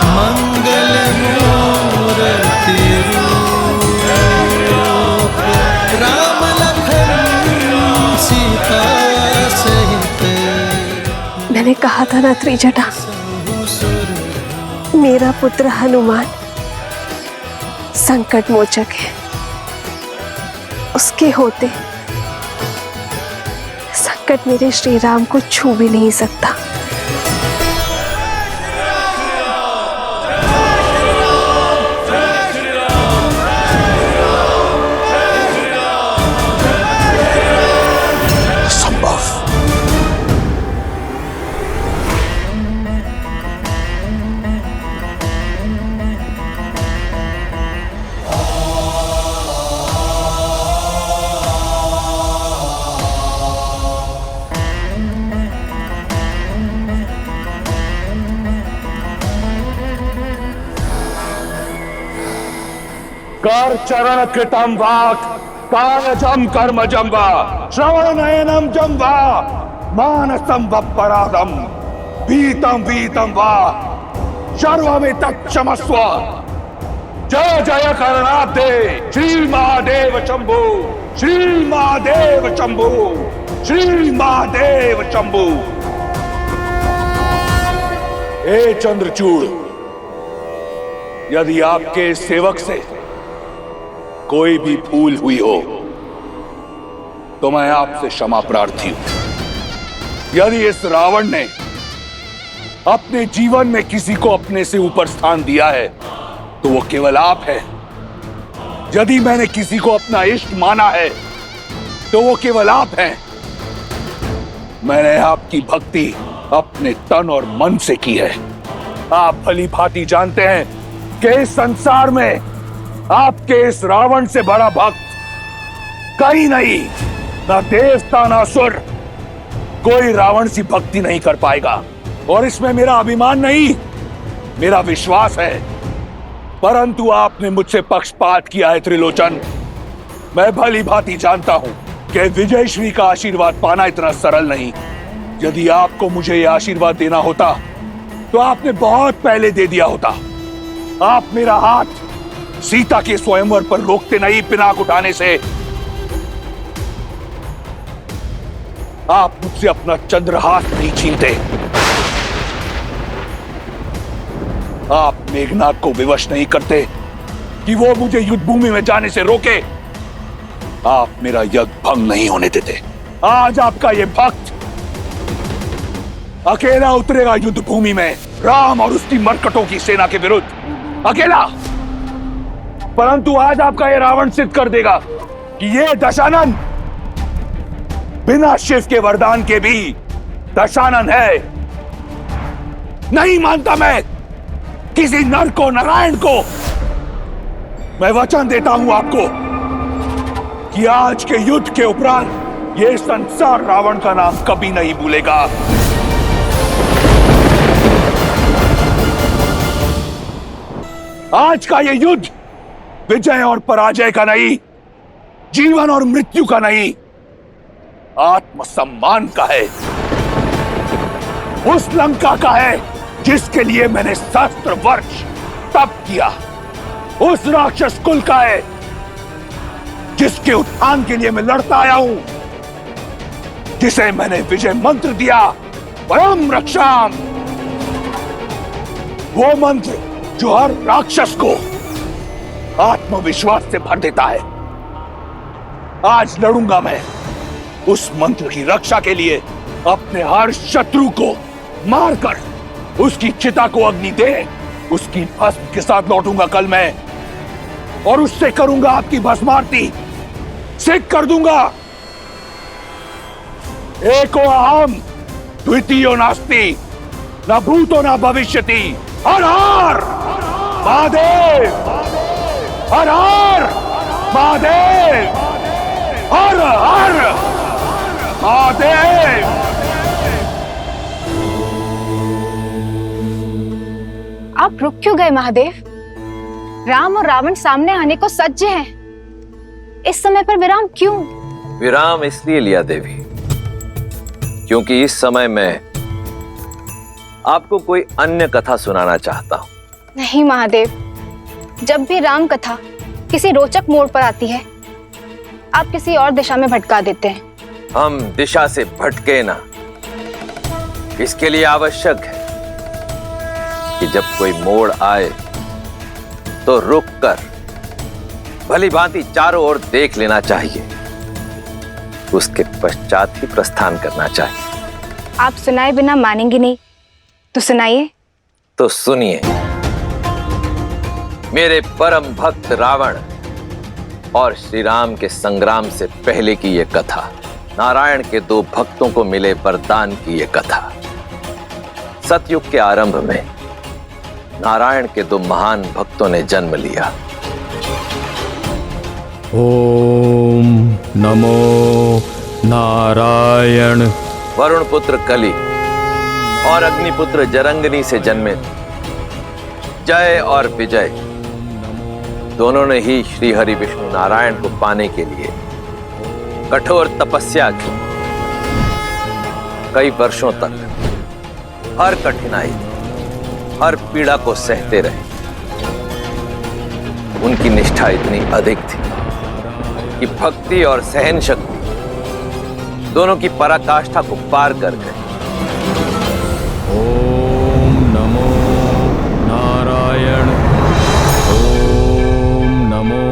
मंगल मूर्ति रूप। राम लखन सीता सहित। मैंने कहा था ना त्रिजटा, मेरा पुत्र हनुमान संकट मोचक है। उसके होते संकट मेरे श्री राम को छू भी नहीं सकता। कर चरण कृतम वाक, कायजम कर्मजम वा श्रवणनयनम जम वा मानसम वपराधम वीतम वीतम वा सर्वमितक्षमस्व। जय जय करणाब्दे श्री महादेव शंभु, श्री महादेव शंभु, श्री महादेव शंभु। हे चंद्रचूड़, यदि आपके सेवक से कोई भी भूल हुई हो तो मैं आपसे क्षमा प्रार्थी हूं। यदि इस रावण ने अपने जीवन में किसी को अपने से ऊपर स्थान दिया है तो वो केवल आप है। यदि मैंने किसी को अपना इष्ट माना है तो वो केवल आप हैं। मैंने आपकी भक्ति अपने तन और मन से की है। आप भली भांति जानते हैं कि इस संसार में आपके इस रावण से बड़ा भक्त कहीं नहीं, ना देवता ना असुर, कोई रावण सी भक्ति नहीं कर पाएगा। और इसमें मेरा अभिमान नहीं, मेरा विश्वास है। परंतु आपने मुझसे पक्षपात किया है त्रिलोचन। मैं भली भांति जानता हूं कि विजय श्री का आशीर्वाद पाना इतना सरल नहीं। यदि आपको मुझे यह आशीर्वाद देना होता तो आपने बहुत पहले दे दिया होता। आप मेरा हाथ सीता के स्वयंवर पर रोकते नहीं पिनाक उठाने से। आप मुझसे अपना चंद्रहास नहीं छीनते। आप मेघनाद को विवश नहीं करते कि वो मुझे युद्ध भूमि में जाने से रोके। आप मेरा यज्ञ भंग नहीं होने देते। आज आपका ये भक्त अकेला उतरेगा युद्ध भूमि में राम और उसकी मरकटों की सेना के विरुद्ध, अकेला। परंतु आज आपका ये रावण सिद्ध कर देगा कि ये दशानन बिना शिव के वरदान के भी दशानन है। नहीं मानता मैं किसी नर को, नारायण को। मैं वचन देता हूं आपको कि आज के युद्ध के उपरांत ये संसार रावण का नाम कभी नहीं भूलेगा। आज का ये युद्ध विजय और पराजय का नहीं, जीवन और मृत्यु का नहीं, आत्मसम्मान का है। उस लंका का है जिसके लिए मैंने सहस्त्र वर्ष तप किया। उस राक्षस कुल का है जिसके उत्थान के लिए मैं लड़ता आया हूं, जिसे मैंने विजय मंत्र दिया, परम रक्षाम। वो मंत्र जो हर राक्षस को आत्मविश्वास से भर देता है। आज लड़ूंगा मैं उस मंत्र की रक्षा के लिए। अपने हर शत्रु को मारकर उसकी चिता को अग्नि दे उसकी भस्म के साथ लौटूंगा कल मैं, और उससे करूंगा आपकी भस्मारती, सिद्ध कर दूंगा एको अहम द्वितीयो नास्ति न भूतो न भविष्यति। हर हर महादेव, हर हर महादेव, हर हर महादेव। आप रुक क्यों गए महादेव? राम और रावण सामने आने को सज्ज हैं। इस समय पर विराम क्यों? विराम इसलिए लिया देवी क्योंकि इस समय मैं आपको कोई अन्य कथा सुनाना चाहता हूं। नहीं महादेव, जब भी राम कथा किसी रोचक मोड़ पर आती है आप किसी और दिशा में भटका देते हैं। हम दिशा से भटके ना, इसके लिए आवश्यक है कि जब कोई मोड़ आए तो रुककर भली भांति चारों ओर देख लेना चाहिए, उसके पश्चात ही प्रस्थान करना चाहिए। आप सुनाए बिना मानेंगे नहीं, तो सुनाइए। तो सुनिए, मेरे परम भक्त रावण और श्री राम के संग्राम से पहले की यह कथा, नारायण के दो भक्तों को मिले वरदान की यह कथा। सतयुग के आरंभ में नारायण के दो महान भक्तों ने जन्म लिया। ओम नमो नारायण। वरुण पुत्र कली और अग्निपुत्र जरंगनी से जन्मे जय और विजय दोनों ने ही श्री हरि विष्णु नारायण को पाने के लिए कठोर तपस्या की। कई वर्षों तक हर कठिनाई, हर पीड़ा को सहते रहे। उनकी निष्ठा इतनी अधिक थी कि भक्ति और सहन शक्ति दोनों की पराकाष्ठा को पार कर गए। ओम नमो नारायण, ओम नमो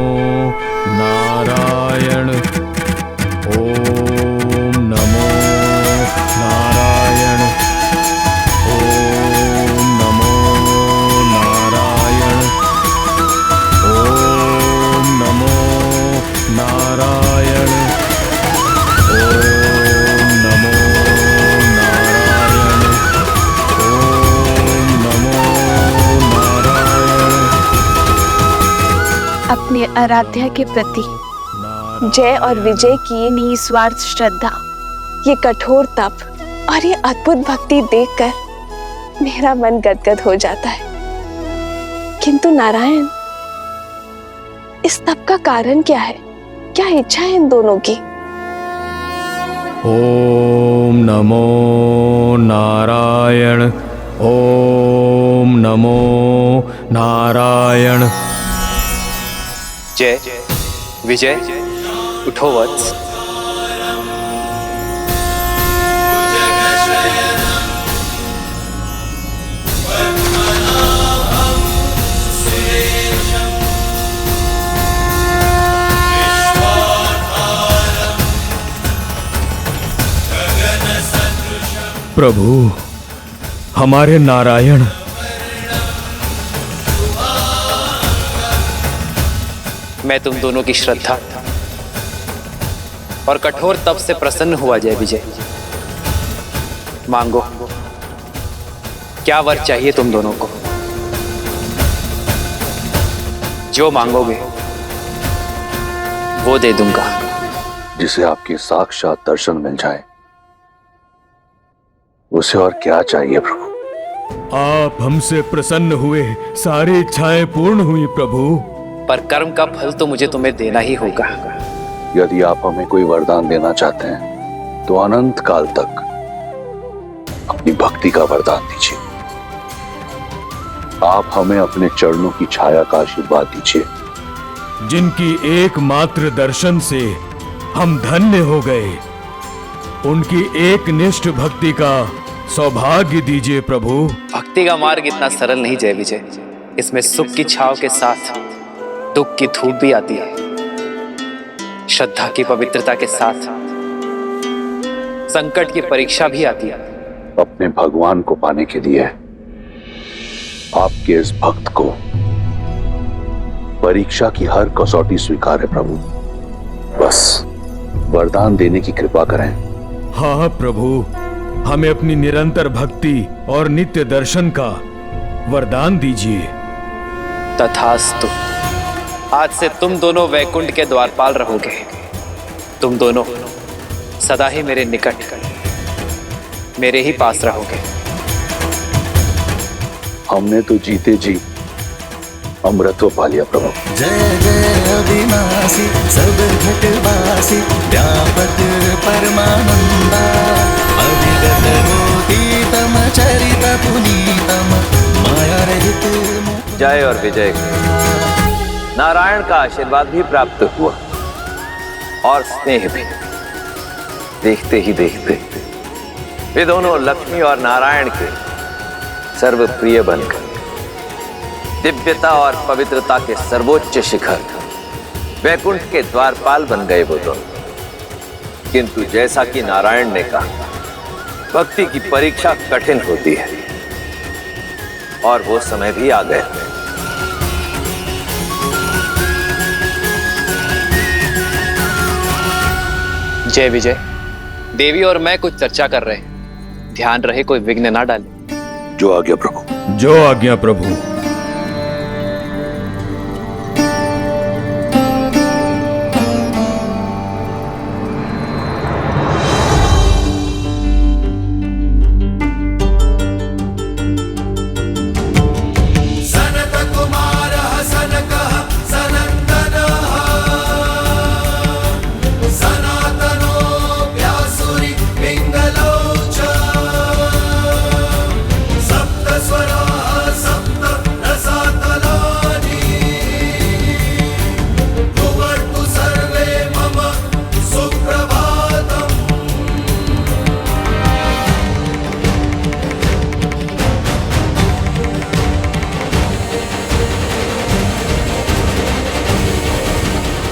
नारायण, ओम नमो नारायण, ओम नमो नारायण, ओम नमो नारायण, ओम नमो नारायण, ओम नमो नारायण। अपने आराध्या के प्रति जय और विजय की निस्वार्थ श्रद्धा, ये कठोर तप और ये अद्भुत भक्ति देखकर मेरा मन गदगद हो जाता है। किंतु नारायण, इस तप का कारण क्या है? क्या इच्छा है इन दोनों की? ओम नमो नारायण, ओम नमो नारायण। जय विजय, उठो वत्स। प्रभु, हमारे नारायण मैं तुम दोनों की श्रद्धा और कठोर तप से प्रसन्न हुआ। जय विजय, मांगो, क्या वर चाहिए तुम दोनों को? जो मांगोगे वो दे दूंगा। जिसे आपके साक्षात दर्शन मिल जाए, उसे और क्या चाहिए प्रभु? आप हमसे प्रसन्न हुए, सारी इच्छाएं पूर्ण हुई प्रभु। पर कर्म का फल तो मुझे तुम्हें देना ही होगा। यदि आप हमें कोई वरदान देना चाहते हैं तो अनंत काल तक अपनी भक्ति का वरदान दीजिए। आप हमें अपने चरणों की छाया का आशीर्वाद दीजिए। जिनकी एकमात्र दर्शन से हम धन्य हो गए, उनकी एक निष्ठ भक्ति का सौभाग्य दीजिए प्रभु। भक्ति का मार्ग इतना सरल नहीं जय विजय। इसमें सुख की छाव के साथ दुख की धूप भी आती है। श्रद्धा की पवित्रता के साथ संकट की परीक्षा भी आती है। अपने भगवान को पाने के लिए आपके इस भक्त को परीक्षा की हर कसौटी स्वीकार है प्रभु। बस वरदान देने की कृपा करें। हाँ प्रभु, हमें अपनी निरंतर भक्ति और नित्य दर्शन का वरदान दीजिए। तथास्तु। आज से तुम दोनों वैकुंठ के द्वारपाल रहोगे। तुम दोनों सदा ही मेरे निकट, मेरे ही पास रहोगे। हमने तो जीते जी अमृतत्व पा लिया प्रभु। जय जय अविनाशी सब घटवासी व्यापक परमानंदा अविगत रोतीतम चरित पुनीतम माया रहित। जय और विजय नारायण का आशीर्वाद भी प्राप्त हुआ और स्नेह भी। देखते ही देखते वे दोनों लक्ष्मी और नारायण के सर्वप्रिय बनकर दिव्यता और पवित्रता के सर्वोच्च शिखर वैकुंठ के द्वारपाल बन गए वो दोनों। किंतु जैसा कि नारायण ने कहा, भक्ति की परीक्षा कठिन होती है और वो समय भी आ गया। जय विजय, देवी और मैं कुछ चर्चा कर रहे हैं। ध्यान रहे कोई विघ्न ना डाले। जो आज्ञा प्रभु। जो आज्ञा प्रभु। सनत कुमार सनकः सनत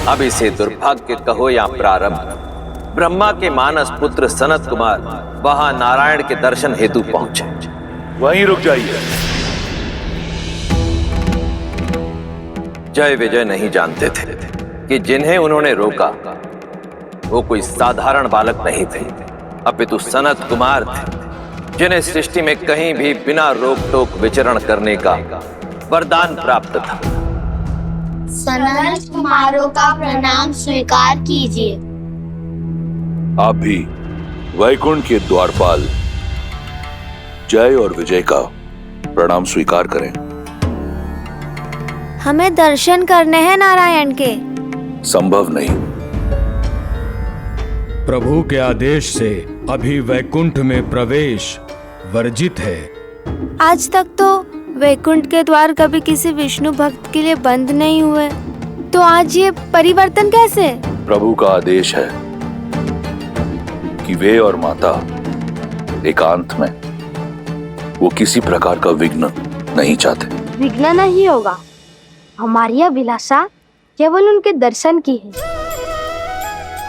अब इसे दुर्भाग्य कहो या प्रारब्ध, ब्रह्मा के मानस पुत्र सनत कुमार वहां नारायण के दर्शन हेतु पहुंचे। वहीं रुक जाइए। जय विजय नहीं जानते थे कि जिन्हें उन्होंने रोका वो कोई साधारण बालक नहीं थे, अपितु सनत कुमार थे, जिन्हें सृष्टि में कहीं भी बिना रोक टोक विचरण करने का वरदान प्राप्त था। सनत कुमारों का प्रणाम स्वीकार कीजिए। आप भी वैकुंठ के द्वारपाल जय और विजय का प्रणाम स्वीकार करें। हमें दर्शन करने हैं नारायण के। संभव नहीं। प्रभु के आदेश से अभी वैकुंठ में प्रवेश वर्जित है। आज तक तो वैकुंठ के द्वार कभी किसी विष्णु भक्त के लिए बंद नहीं हुए, तो आज ये परिवर्तन कैसे? प्रभु का आदेश है कि वे और माता एकांत में वो किसी प्रकार का विघ्न नहीं चाहते। विघ्न नहीं होगा। हमारी अभिलाषा केवल उनके दर्शन की है।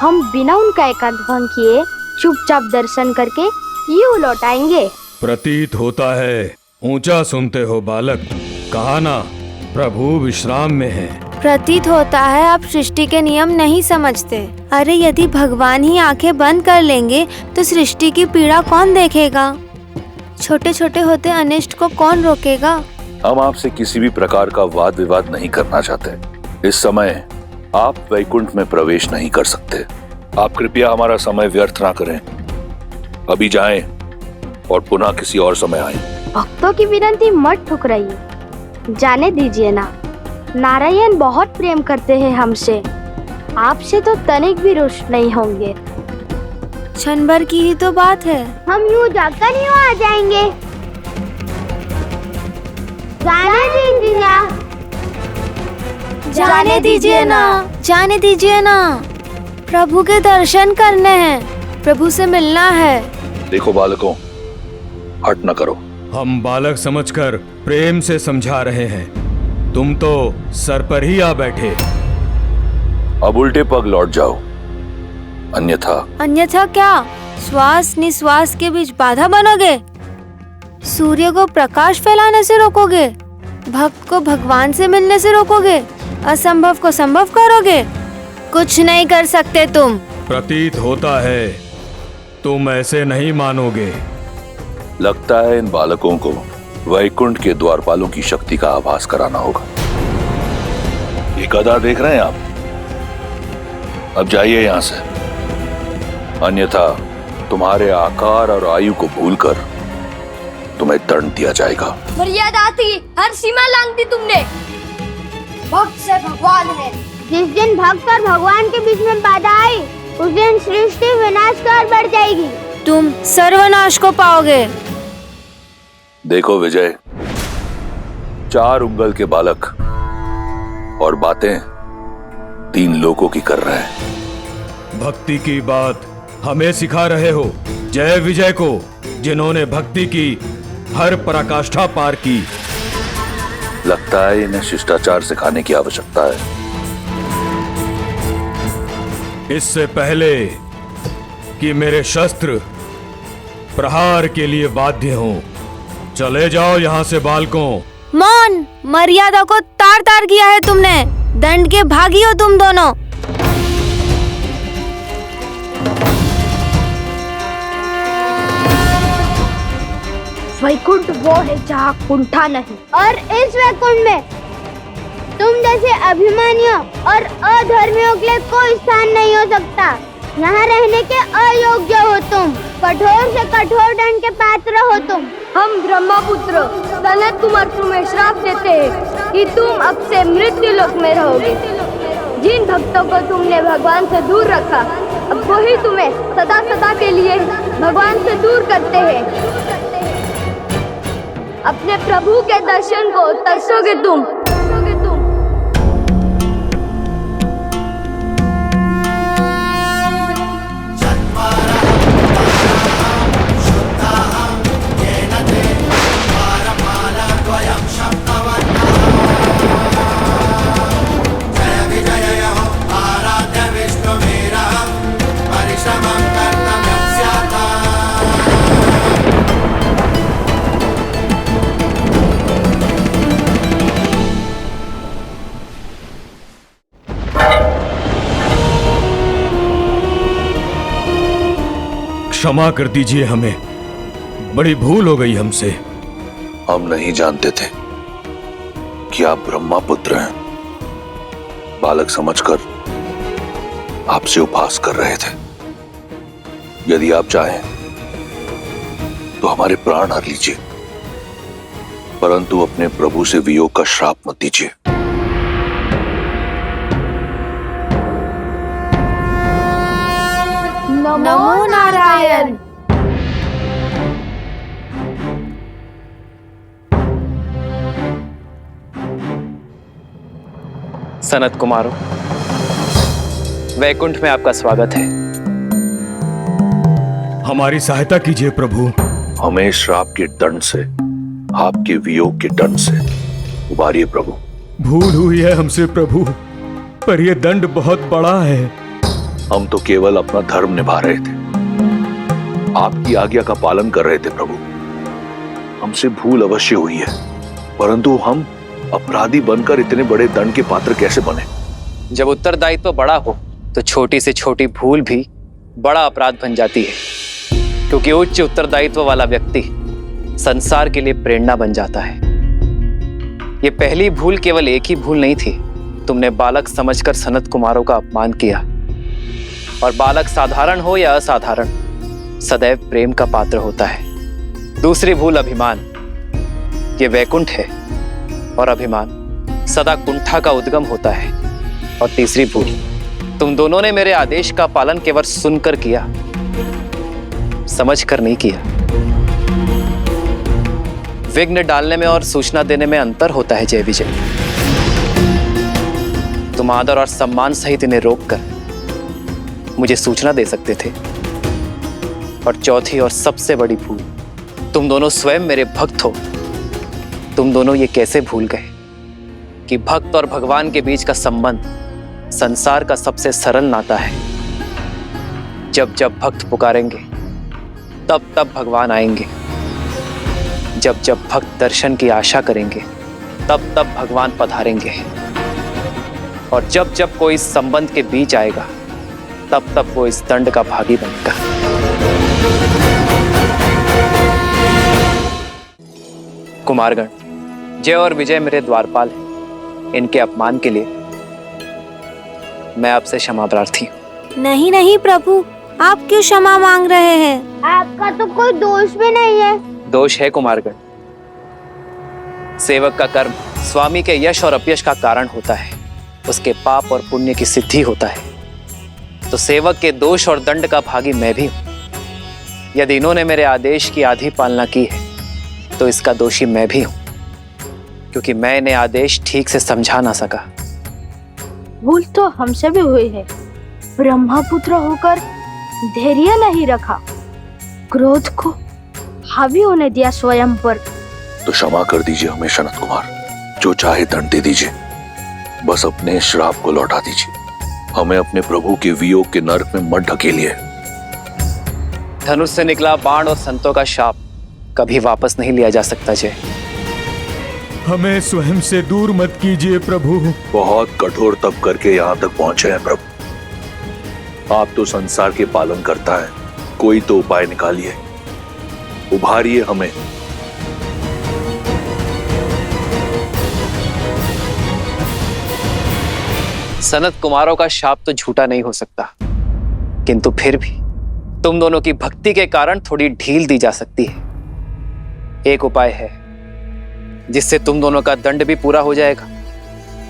हम बिना उनका एकांत भंग किए चुपचाप दर्शन करके यूं लौट आएंगे। प्रतीत होता है ऊंचा सुनते हो बालक, कहा ना प्रभु विश्राम में है। प्रतीत होता है आप सृष्टि के नियम नहीं समझते। अरे यदि भगवान ही आंखें बंद कर लेंगे तो सृष्टि की पीड़ा कौन देखेगा? छोटे छोटे होते अनिष्ट को कौन रोकेगा? हम आपसे किसी भी प्रकार का वाद विवाद नहीं करना चाहते। इस समय आप वैकुंठ में प्रवेश नहीं कर सकते। आप कृपया हमारा समय व्यर्थ ना करें। अभी जाएं और पुनः किसी और समय आएं। भक्तों की विनती मत ठुकराइए, जाने दीजिए ना। नारायण बहुत प्रेम करते हैं हमसे, आपसे तो तनिक भी रुष्ट नहीं होंगे। क्षण भर की ही तो बात है। हम यूं जाकर यूं आ जाएंगे। जाने दीजिए ना, जाने दीजिए ना। प्रभु के दर्शन करने हैं, प्रभु से मिलना है। देखो बालकों, हट न करो। हम बालक समझकर प्रेम से समझा रहे हैं, तुम तो सर पर ही आ बैठे। अब उल्टे पग लौट जाओ, अन्यथा। अन्यथा क्या? श्वास निश्वास के बीच बाधा बनोगे? सूर्य को प्रकाश फैलाने से रोकोगे? भक्त को भगवान से मिलने से रोकोगे? असंभव को संभव करोगे? कुछ नहीं कर सकते तुम। प्रतीत होता है तुम ऐसे नहीं मानोगे। लगता है इन बालकों को वैकुंठ के द्वारपालों की शक्ति का आभास कराना होगा। ये गदा देख रहे हैं आप? अब जाइए यहाँ से, अन्यथा तुम्हारे आकार और आयु को भूलकर तुम्हें दंड दिया जाएगा। मर्यादा थी, हर सीमा लांघती तुमने। भक्त से भगवान है। जिस दिन भक्त और भगवान के बीच में बाधा आई, उस दिन सृष्टि विनाश की ओर बढ़ जाएगी। तुम सर्वनाश को पाओगे। देखो विजय, 4 उंगल के बालक और बातें 3 लोगों की कर रहे हैं। भक्ति की बात हमें सिखा रहे हो जय विजय को, जिन्होंने भक्ति की हर पराकाष्ठा पार की। लगता है इन्हें शिष्टाचार सिखाने की आवश्यकता है। इससे पहले कि मेरे शस्त्र प्रहार के लिए बाध्य हों, चले जाओ यहाँ से बालकों। मौन, मर्यादा को तार तार किया है तुमने। दंड के भागी हो तुम दोनों। वैकुंठ वो है जहाँ कुंठा नहीं, और इस वैकुंठ में तुम जैसे अभिमानियों और अधर्मियों के लिए कोई स्थान नहीं हो सकता। यहाँ रहने के अयोग्य हो तुम, कठोर से कठोर दंड के पात्र हो तुम। हम ब्रह्मपुत्र सनत कुमार तुम्हें श्राप देते हैं कि तुम अब से मृत्यु लोक में रहोगे। जिन भक्तों को तुमने भगवान से दूर रखा, अब वही तुम्हें सदा सदा के लिए भगवान से दूर करते हैं। अपने प्रभु के दर्शन को तरसोगे तुम। जय विजय हो क्षमा कर दीजिए हमें, बड़ी भूल हो गई हमसे। हम नहीं जानते थे कि आप ब्रह्मा पुत्र हैं। बालक समझकर आपसे उपहास कर रहे थे। यदि आप चाहें तो हमारे प्राण हर लीजिए, परंतु अपने प्रभु से वियोग का श्राप मत दीजिए। नमो नारायण। सनत कुमारों, वैकुंठ में आपका स्वागत है। हमारी सहायता कीजिए प्रभु। हमें श्राप के दंड से, आपके वियोग के दंड से उबारिए प्रभु। भूल हुई है हमसे प्रभु, पर यह दंड बहुत बड़ा है। हम तो केवल अपना धर्म निभा रहे थे, आपकी आज्ञा का पालन कर रहे थे प्रभु। हमसे भूल अवश्य हुई है, परंतु हम अपराधी बनकर इतने बड़े दंड के पात्र कैसे बने? जब उत्तरदायित्व बड़ा हो तो छोटी से छोटी भूल भी बड़ा अपराध बन जाती है, क्योंकि उच्च उत्तरदायित्व वाला व्यक्ति संसार के लिए प्रेरणा बन जाता है। यह पहली भूल केवल एक ही भूल नहीं थी। तुमने बालक समझकर सनत कुमारों का अपमान किया, और बालक साधारण हो या असाधारण सदैव प्रेम का पात्र होता है। दूसरी भूल अभिमान। ये वैकुंठ है और अभिमान सदा कुंठा का उद्गम होता है। और तीसरी भूल, तुम दोनों ने मेरे आदेश का पालन केवल सुनकर किया, समझकर नहीं किया। विघ्न डालने में और सूचना देने में अंतर होता है जय विजय। तुम आदर और सम्मान सहित इन्हें रोककर मुझे सूचना दे सकते थे। और चौथी और सबसे बड़ी भूल, तुम दोनों स्वयं मेरे भक्त हो। तुम दोनों ये कैसे भूल गए कि भक्त और भगवान के बीच का संबंध संसार का सबसे सरल नाता है। जब जब भक्त पुकारेंगे तब तब भगवान आएंगे। जब जब भक्त दर्शन की आशा करेंगे तब तब भगवान पधारेंगे। और जब जब कोई इस संबंध के बीच आएगा तब तब वो इस दंड का भागी बनेगा। कुमारगण, जय और विजय मेरे द्वारपाल हैं। इनके अपमान के लिए मैं आपसे क्षमा प्रार्थी हूँ। नहीं नहीं प्रभु, आप क्यों क्षमा मांग रहे हैं? आपका तो कोई दोष भी नहीं है। दोष है कुमारगण। सेवक का कर्म स्वामी के यश और अपयश का कारण होता है, उसके पाप और पुण्य की सिद्धि होता है। तो सेवक के दोष और दंड का भागी मैं भी हूं। यदि इन्होंने मेरे आदेश की आधी पालना की है तो इसका दोषी मैं भी हूं, क्योंकि मैं इन्हें आदेश ठीक से समझा ना सका। भूल तो हमसे भी हुई है। ब्रह्मपुत्र होकर धैर्य नहीं रखा, क्रोध को हावी होने दिया स्वयं पर। तो क्षमा कर दीजिए हमें सनत कुमार, जो चाहे दंड दे दीजिए, बस अपने श्राप को लौटा दीजिए। हमें अपने प्रभु के वियोग के नरक में मत ढकेलिए। धनुष से निकला बाण और संतों का शाप कभी वापस नहीं लिया जा सकता जय। हमें स्वयं से दूर मत कीजिए प्रभु। बहुत कठोर तप करके यहाँ तक पहुंचे हैं प्रभु। आप तो संसार के पालन करता है, कोई तो उपाय निकालिए, उभारिए हमें। सनत कुमारों का शाप तो झूठा नहीं हो सकता, किंतु फिर भी तुम दोनों की भक्ति के कारण थोड़ी ढील दी जा सकती है। एक उपाय है जिससे तुम दोनों का दंड भी पूरा हो जाएगा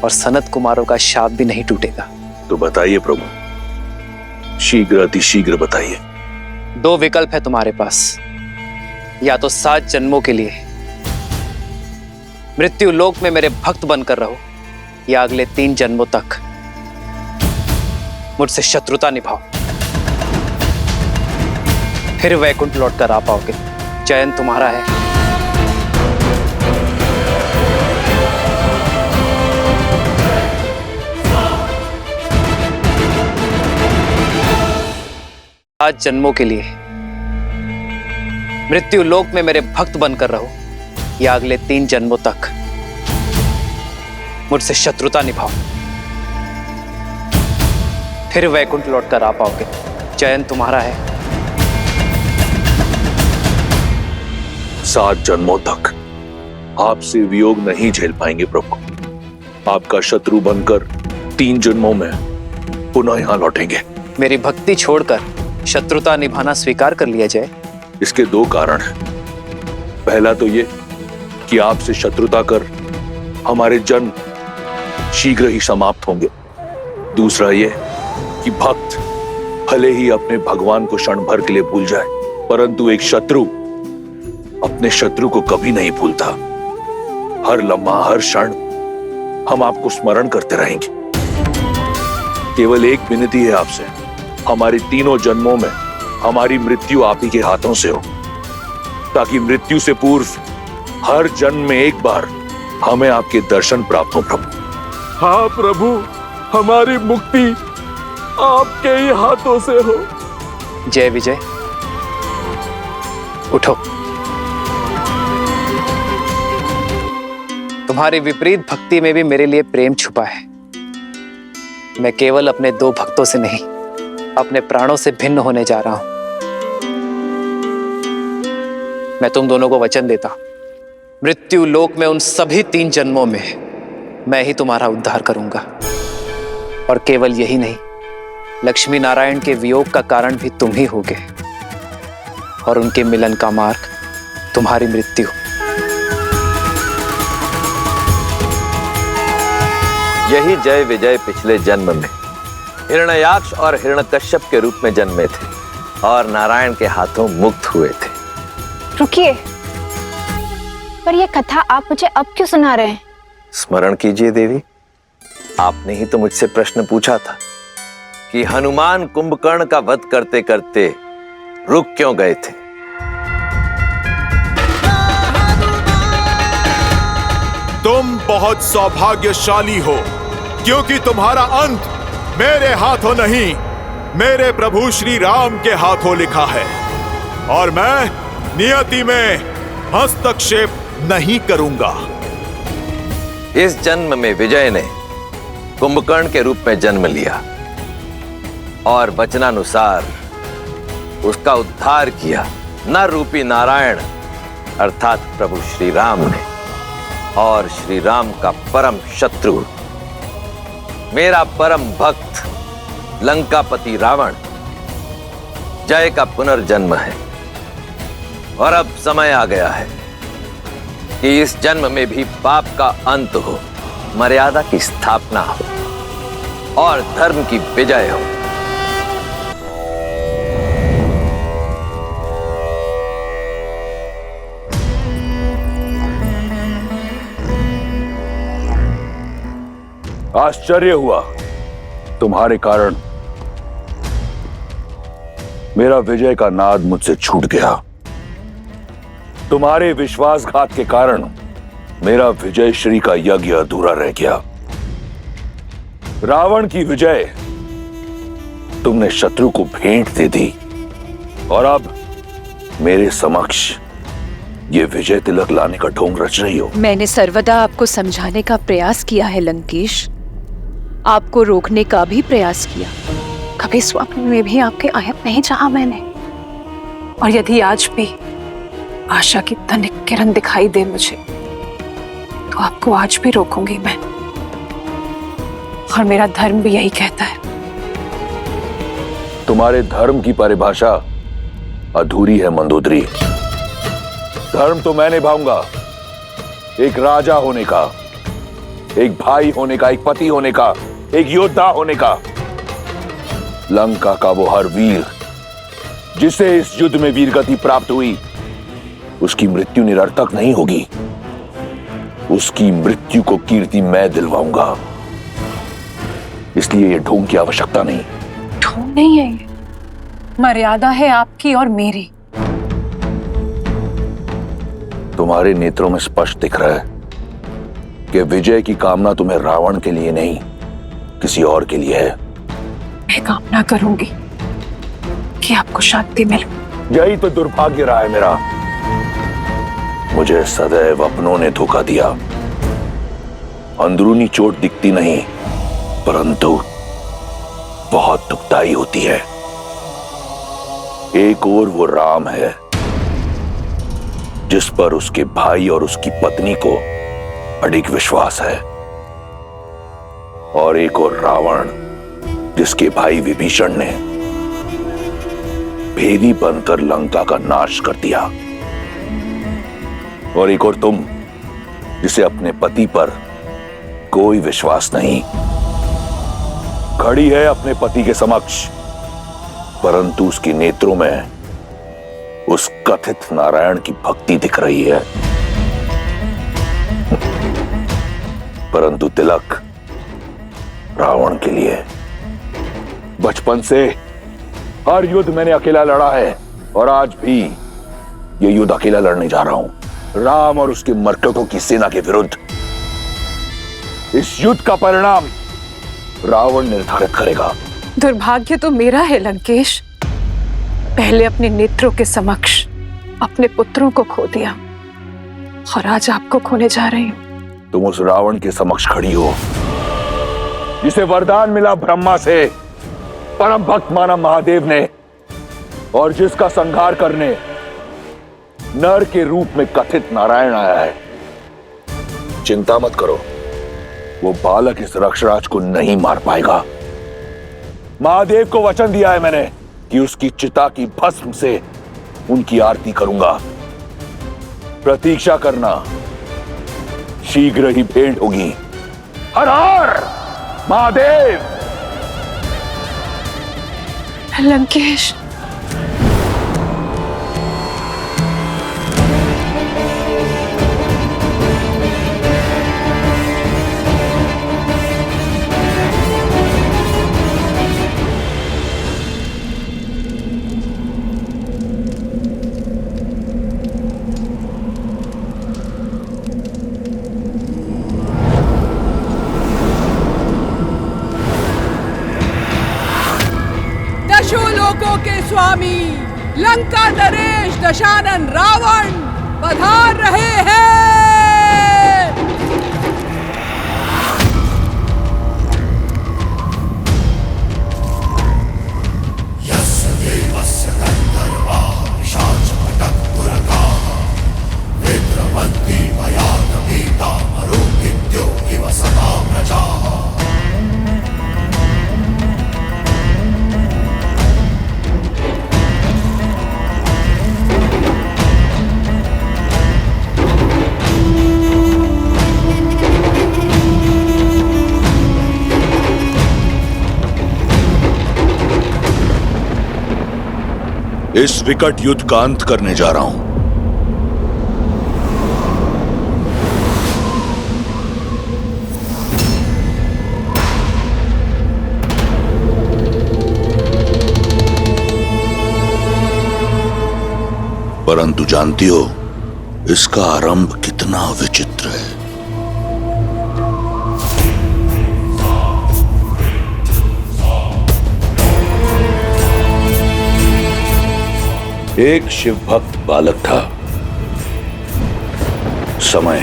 और सनत कुमारों का शाप भी नहीं टूटेगा। तो बताइए प्रभु, शीघ्र अतिशीघ्र बताइए। दो विकल्प है तुम्हारे पास, या तो 7 जन्मों के लिए मृत्यु लोक में मेरे भक्त बनकर रहो, या अगले 3 जन्मों तक मुझसे शत्रुता निभाओ, फिर वैकुंठ लौटकर आ पाओगे। चयन तुम्हारा है। आज जन्मों के लिए मृत्यु लोक में मेरे भक्त बनकर रहो, या अगले 3 जन्मों तक मुझसे शत्रुता निभाओ, फिर वैकुंठ लौटकर आ पाओगे। चयन तुम्हारा है। 7 जन्मों तक आपसे वियोग नहीं झेल पाएंगे प्रभु। आपका शत्रु बनकर 3 जन्मों में पुनः यहां लौटेंगे। मेरी भक्ति छोड़कर शत्रुता निभाना स्वीकार कर लिया जाए। इसके 2 कारण हैं। पहला तो ये कि आपसे शत्रुता कर हमारे जन्म शीघ्र ही समाप्त होंगे। दूसरा ये कि भक्त भले ही अपने भगवान को क्षण भर के लिए भूल जाए, परंतु एक शत्रु अपने शत्रु को कभी नहीं भूलता। हर लम्हा, हर क्षण हम आपको स्मरण करते रहेंगे। केवल एक विनती है आपसे, हमारे 3 जन्मों में हमारी मृत्यु आप ही के हाथों से हो, ताकि मृत्यु से पूर्व हर जन्म में एक बार हमें आपके दर्शन प्राप्त हो प्रभु। हाँ प्रभु, हमारी मुक्ति आपके ही हाथों से हो। जय विजय, उठो। तुम्हारी विपरीत भक्ति में भी मेरे लिए प्रेम छुपा है। मैं केवल अपने 2 भक्तों से नहीं, अपने प्राणों से भिन्न होने जा रहा हूं। मैं तुम दोनों को वचन देता हूं, मृत्यु लोक में उन सभी 3 जन्मों में मैं ही तुम्हारा उद्धार करूंगा। और केवल यही नहीं, लक्ष्मी नारायण के वियोग का कारण भी तुम ही होगे, और उनके मिलन का मार्ग तुम्हारी मृत्यु। यही जय विजय पिछले जन्म में हिरण्याक्ष और हिरण्यकश्यप के रूप में जन्मे थे और नारायण के हाथों मुक्त हुए थे। रुकिए, पर यह कथा आप मुझे अब क्यों सुना रहे हैं? स्मरण कीजिए देवी, आपने ही तो मुझसे प्रश्न पूछा था कि हनुमान कुंभकर्ण का वध करते करते रुक क्यों गए थे। तुम बहुत सौभाग्यशाली हो, क्योंकि तुम्हारा अंत मेरे हाथों नहीं, मेरे प्रभु श्री राम के हाथों लिखा है, और मैं नियति में हस्तक्षेप नहीं करूंगा। इस जन्म में विजय ने कुंभकर्ण के रूप में जन्म लिया और वचनानुसार उसका उद्धार किया नर रूपी नारायण अर्थात प्रभु श्री राम ने। और श्री राम का परम शत्रु, मेरा परम भक्त लंकापति रावण, जय का पुनर्जन्म है। और अब समय आ गया है कि इस जन्म में भी पाप का अंत हो, मर्यादा की स्थापना हो और धर्म की विजय हो। आश्चर्य हुआ, तुम्हारे कारण मेरा विजय का नाद मुझसे छूट गया। तुम्हारे विश्वासघात के कारण मेरा विजय श्री का यज्ञ अधूरा रह गया। रावण की विजय तुमने शत्रु को भेंट दे दी, और अब मेरे समक्ष ये विजय तिलक लाने का ढोंग रच रही हो। मैंने सर्वदा आपको समझाने का प्रयास किया है लंकेश, आपको रोकने का भी प्रयास किया। कभी स्वप्न में भी आपके आयत नहीं चाहा मैंने। और यदि आज भी आशा की तनिक किरण दिखाई दे मुझे, तो आपको आज भी रोकूंगी मैं। और मेरा धर्म भी यही कहता है। तुम्हारे धर्म की परिभाषा अधूरी है मंदोदरी। धर्म तो मैं निभाऊंगा, एक राजा होने का, एक भाई होने का, एक पति होने का, एक योद्धा होने का। लंका का वो हर वीर जिसे इस युद्ध में वीरगति प्राप्त हुई, उसकी मृत्यु निरर्थक नहीं होगी। उसकी मृत्यु को कीर्ति मैं दिलवाऊंगा। इसलिए ये ढोंग की आवश्यकता नहीं। ढोंग नहीं है, ये मर्यादा है आपकी और मेरी। तुम्हारे नेत्रों में स्पष्ट दिख रहा है कि विजय की कामना तुम्हें रावण के लिए नहीं, किसी और के लिए है। मैं कामना करूंगी कि आपको शांति मिले। यही तो दुर्भाग्य रहा है मेरा। मुझे सदैव अपनों ने धोखा दिया। अंदरूनी चोट दिखती नहीं, परंतु बहुत दुखदाई होती है। एक ओर वो राम है, जिस पर उसके भाई और उसकी पत्नी को अडिग विश्वास है, और एक और रावण जिसके भाई विभीषण ने भेदी बनकर लंका का नाश कर दिया, और एक और तुम जिसे अपने पति पर कोई विश्वास नहीं। खड़ी है अपने पति के समक्ष, परंतु उसके नेत्रों में उस कथित नारायण की भक्ति दिख रही है। परंतु तिलक रावण के लिए। बचपन से हर युद्ध मैंने अकेला लड़ा है, और आज भी ये युद्ध अकेला लड़ने जा रहा हूं, राम और उसके मर्कटों की सेना के विरुद्ध। इस युद्ध का परिणाम रावण निर्धारित करेगा। दुर्भाग्य तो मेरा है लंकेश, पहले अपने नेत्रों के समक्ष अपने पुत्रों को खो दिया, और आज आपको खोने जा रही हूं। तुम उस रावण के समक्ष खड़ी हो जिसे वरदान मिला ब्रह्मा से, परम भक्त माना महादेव ने, और जिसका संहार करने नर के रूप में कथित नारायण आया है। चिंता मत करो, वो बालक इस रक्षराज को नहीं मार पाएगा। महादेव को वचन दिया है मैंने कि उसकी चिता की भस्म से उनकी आरती करूंगा। प्रतीक्षा करना, शीघ्र ही भेंट होगी। हर हर महादेव। लंकेश, दशों लोकों के स्वामी लंका नरेश दशानन रावण पधार रहे हैं। इस विकट युद्ध का अंत करने जा रहा हूं। परंतु जानती हो इसका आरंभ कितना विचित्र है। एक शिव भक्त बालक था। समय,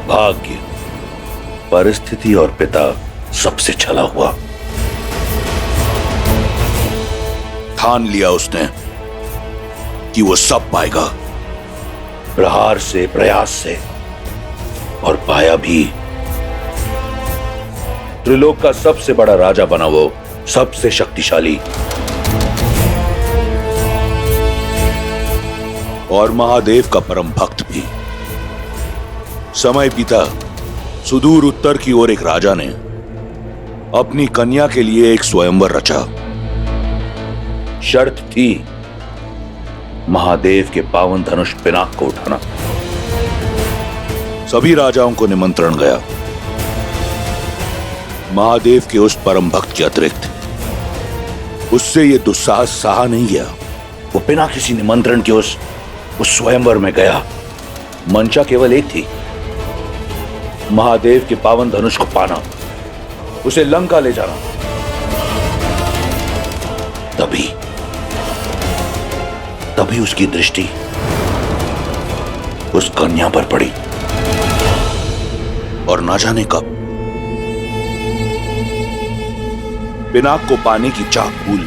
भाग्य, परिस्थिति और पिता सबसे छला हुआ। ठान लिया उसने कि वो सब पाएगा, प्रहार से, प्रयास से, और पाया भी। त्रिलोक का सबसे बड़ा राजा बना वो, सबसे शक्तिशाली, और महादेव का परम भक्त भी। समय बीता, सुदूर उत्तर की ओर एक राजा ने अपनी कन्या के लिए एक स्वयंवर रचा। शर्त थी महादेव के पावन धनुष पिनाक को उठाना। सभी राजाओं को निमंत्रण गया। महादेव के उस परम भक्त के अतिरिक्त उससे यह दुस्साहस सहा नहीं गया। वो बिना किसी निमंत्रण के उस स्वयंवर में गया। मंशा केवल एक थी, महादेव के पावन धनुष को पाना, उसे लंका ले जाना। तभी उसकी दृष्टि उस कन्या पर पड़ी, और ना जाने कब पिनाक को पाने की चाह भूल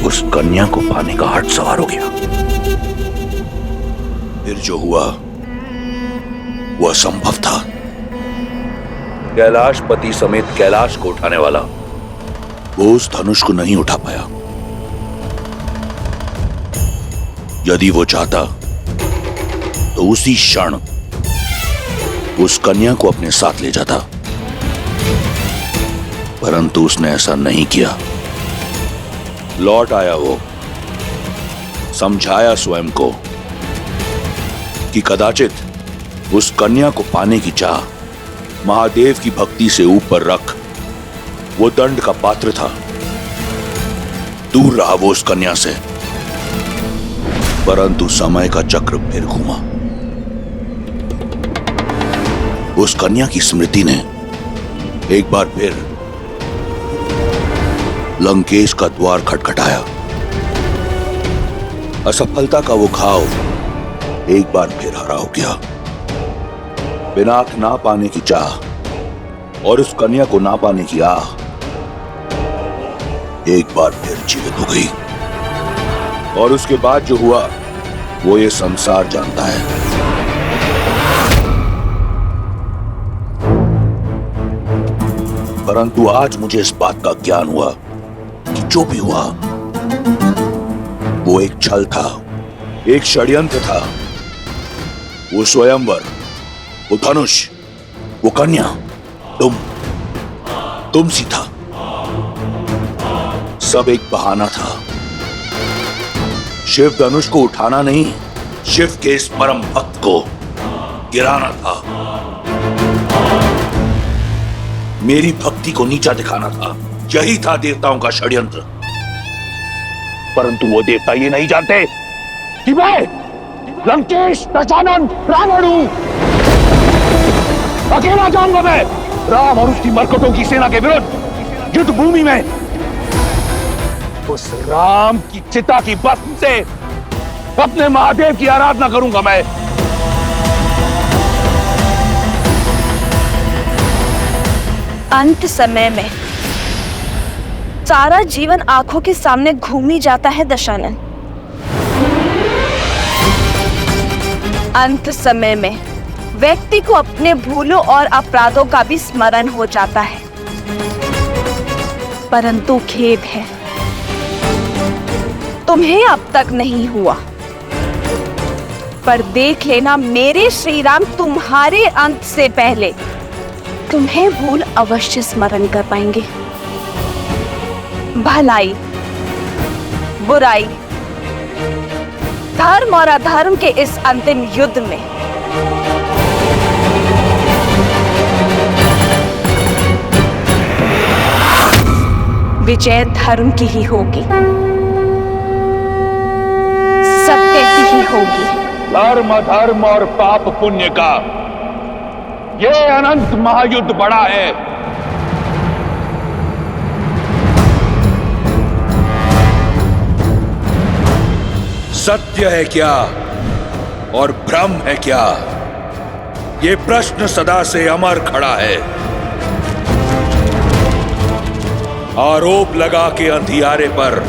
उस कन्या को पाने का हट सवार हो गया। फिर जो हुआ वो असंभव था। कैलाशपति समेत कैलाश को उठाने वाला वो उस धनुष को नहीं उठा पाया। यदि वो चाहता तो उसी क्षण उस कन्या को अपने साथ ले जाता, परंतु उसने ऐसा नहीं किया। लौट आया वो, समझाया स्वयं को कि कदाचित उस कन्या को पाने की चाह महादेव की भक्ति से ऊपर रख वो दंड का पात्र था। दूर रहा वो उस कन्या से, परंतु समय का चक्र फिर घूमा। उस कन्या की स्मृति ने एक बार फिर लंकेश का द्वार खटखटाया। असफलता का वो घाव एक बार फिर हरा हो गया। पिनाक ना पाने की चाह और उस कन्या को ना पाने की आह एक बार फिर जीवित हो गई। और उसके बाद जो हुआ वो ये संसार जानता है। परंतु आज मुझे इस बात का ज्ञान हुआ कि जो भी हुआ वो एक छल था, एक षड्यंत्र था। वो स्वयंवर, वो धनुष, वो कन्या तुम सी था। सब एक बहाना था। शिव धनुष को उठाना नहीं, शिव के इस परम भक्त को गिराना था। मेरी भक्ति को नीचा दिखाना था। यही था देवताओं का षड्यंत्र। परंतु वो देवता ये नहीं जानते कि मैं लंकेश दशानन रावण हूं। अकेला जाऊंगा मैं राम और उसकी मरकटों की सेना के विरुद्ध युद्ध भूमि में। उस राम की चिता की भस्म से अपने महादेव की आराधना करूंगा मैं। अंत समय में सारा जीवन आंखों के सामने घूमी जाता है दशानन। अंत समय में व्यक्ति को अपने भूलों और अपराधों का भी स्मरण हो जाता है। परंतु खेद है, तुम्हें अब तक नहीं हुआ। पर देख लेना, मेरे श्री राम तुम्हारे अंत से पहले तुम्हें भूल अवश्य स्मरण कर पाएंगे। भलाई, बुराई, धर्म और अधर्म के इस अंतिम युद्ध में विजय धर्म की ही होगी, सत्य की ही होगी। धर्म अधर्म और पाप पुण्य का ये अनंत महायुद्ध बड़ा है। सत्य है क्या और भ्रम है क्या, ये प्रश्न सदा से अमर खड़ा है। आरोप लगा के अंधियारे पर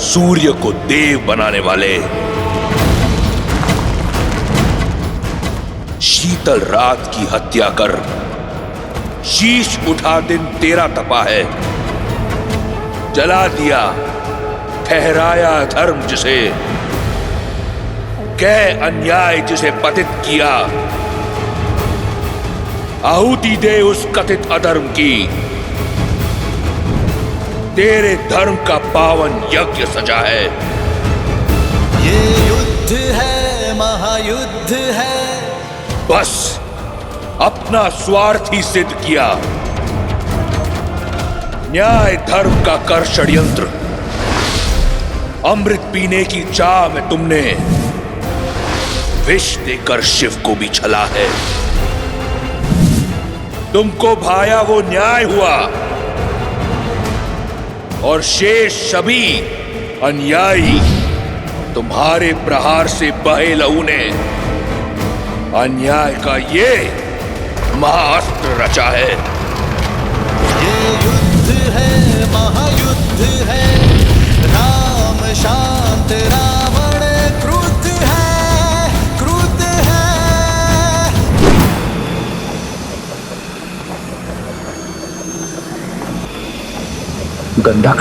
सूर्य को देव बनाने वाले, शीतल रात की हत्या कर शीश उठा दिन तेरा तपा है। जला दिया ठहराया धर्म जिसे, कह अन्याय जिसे पतित किया। आहुति दे उस कथित अधर्म की, तेरे धर्म का पावन यज्ञ सजा है। ये युद्ध है, महायुद्ध है। बस अपना स्वार्थ ही सिद्ध किया। न्याय धर्म का कर षड्यंत्र। अमृत पीने की चाह में तुमने विष देकर शिव को भी छला है। तुमको भाया वो न्याय हुआ और शेष सभी अन्यायी तुम्हारे प्रहार से बहे लहू ने अन्याय का ये महाअस्त्र रचा है। ये युद्ध है, महायुद्ध है। राम शांत, रावण क्रुद्ध है, क्रुद्ध गंधक।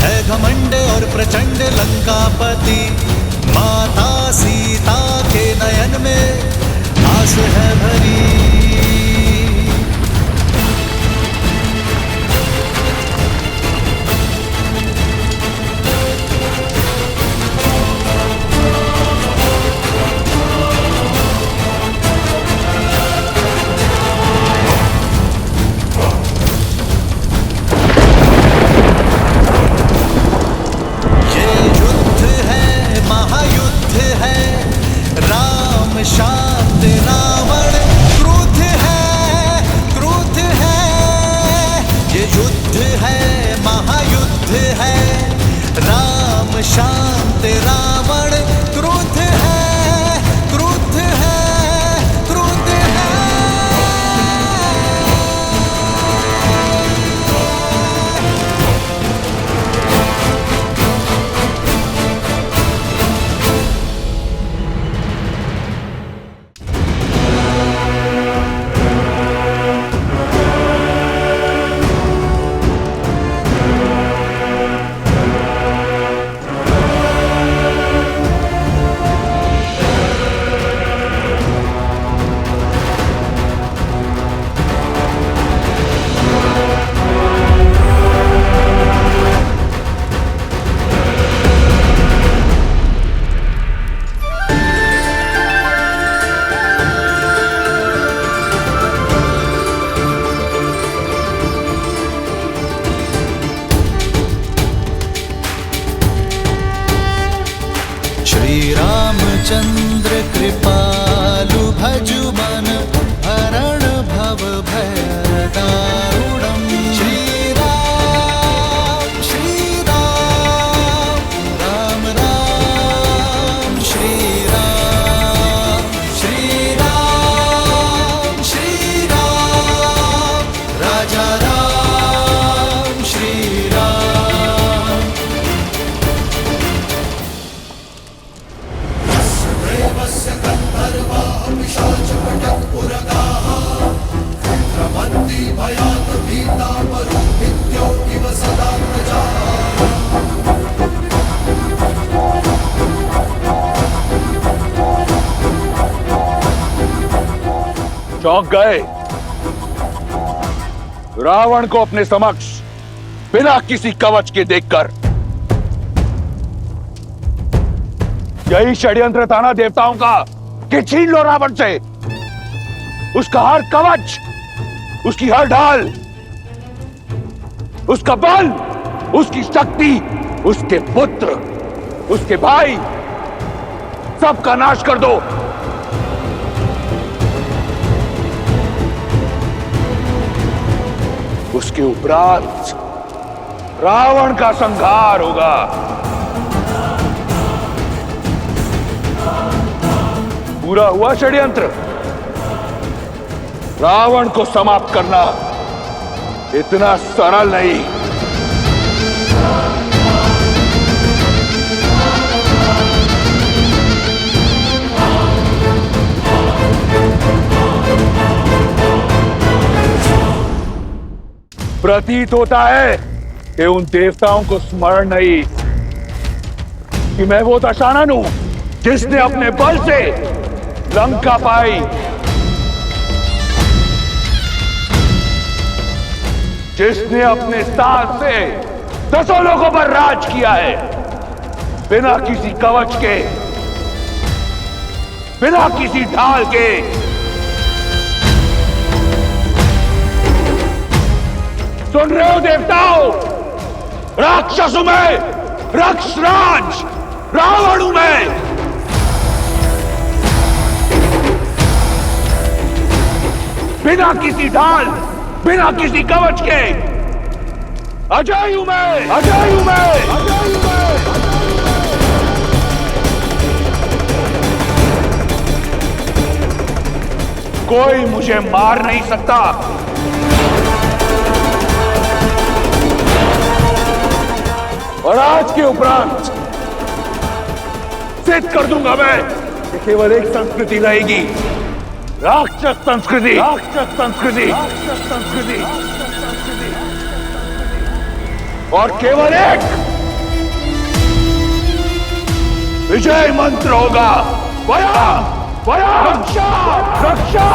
है घमंड और प्रचंड लंकापति, माता सीता के नयन में आस है भरी। शांत रावण क्रोध है, ये युद्ध है महायुद्ध है। राम शांत रावण क्रोध है, क्रोध है, क्रोध है। श्री रामचंद्र कृपालु भजु मन हरण भव भय दारुणम्। श्री राम राम राम, श्री राम श्री राम, राजा राम श्री राम। देवस्य गन्धर्वा पिशाचकटकपुरगाः क्रमन्ति भयात् भीता मरुद्भिद्यो इव सदा प्रजाः। चौंक गए रावण को अपने समक्ष बिना किसी कवच के देखकर। यही षड्यंत्र था ना देवताओं का कि छीन लो रावण से उसका हर कवच, उसकी हर ढाल, उसका बल, उसकी शक्ति, उसके पुत्र, उसके भाई, सबका नाश कर दो। उसके उपरांत रावण का संहार होगा। पूरा हुआ षड्यंत्र। रावण को समाप्त करना इतना सरल नहीं। प्रतीत होता है कि उन देवताओं को स्मरण नहीं कि मैं वो दशानन हूं जिसने अपने बल से लंका पाई, जिसने अपने साथ से 10 लोगों पर राज किया है, बिना किसी कवच के, बिना किसी ढाल के। सुन रहे हो देवताओं? राक्षसों में राक्षसराज रावण हूं मैं। बिना किसी ढाल, बिना किसी कवच के अजय हूं मैं, अजय हूं मैं, अजय हूं मैं। कोई मुझे मार नहीं सकता। और आज के उपरांत सिद्ध कर दूंगा मैं कि केवल एक संस्कृति रहेगी, राक्षस संस्कृति, राक्षस संस्कृति, राक्षस संस्कृति, और केवल एक विजय मंत्र होगा, वया वया रक्षा रक्षा।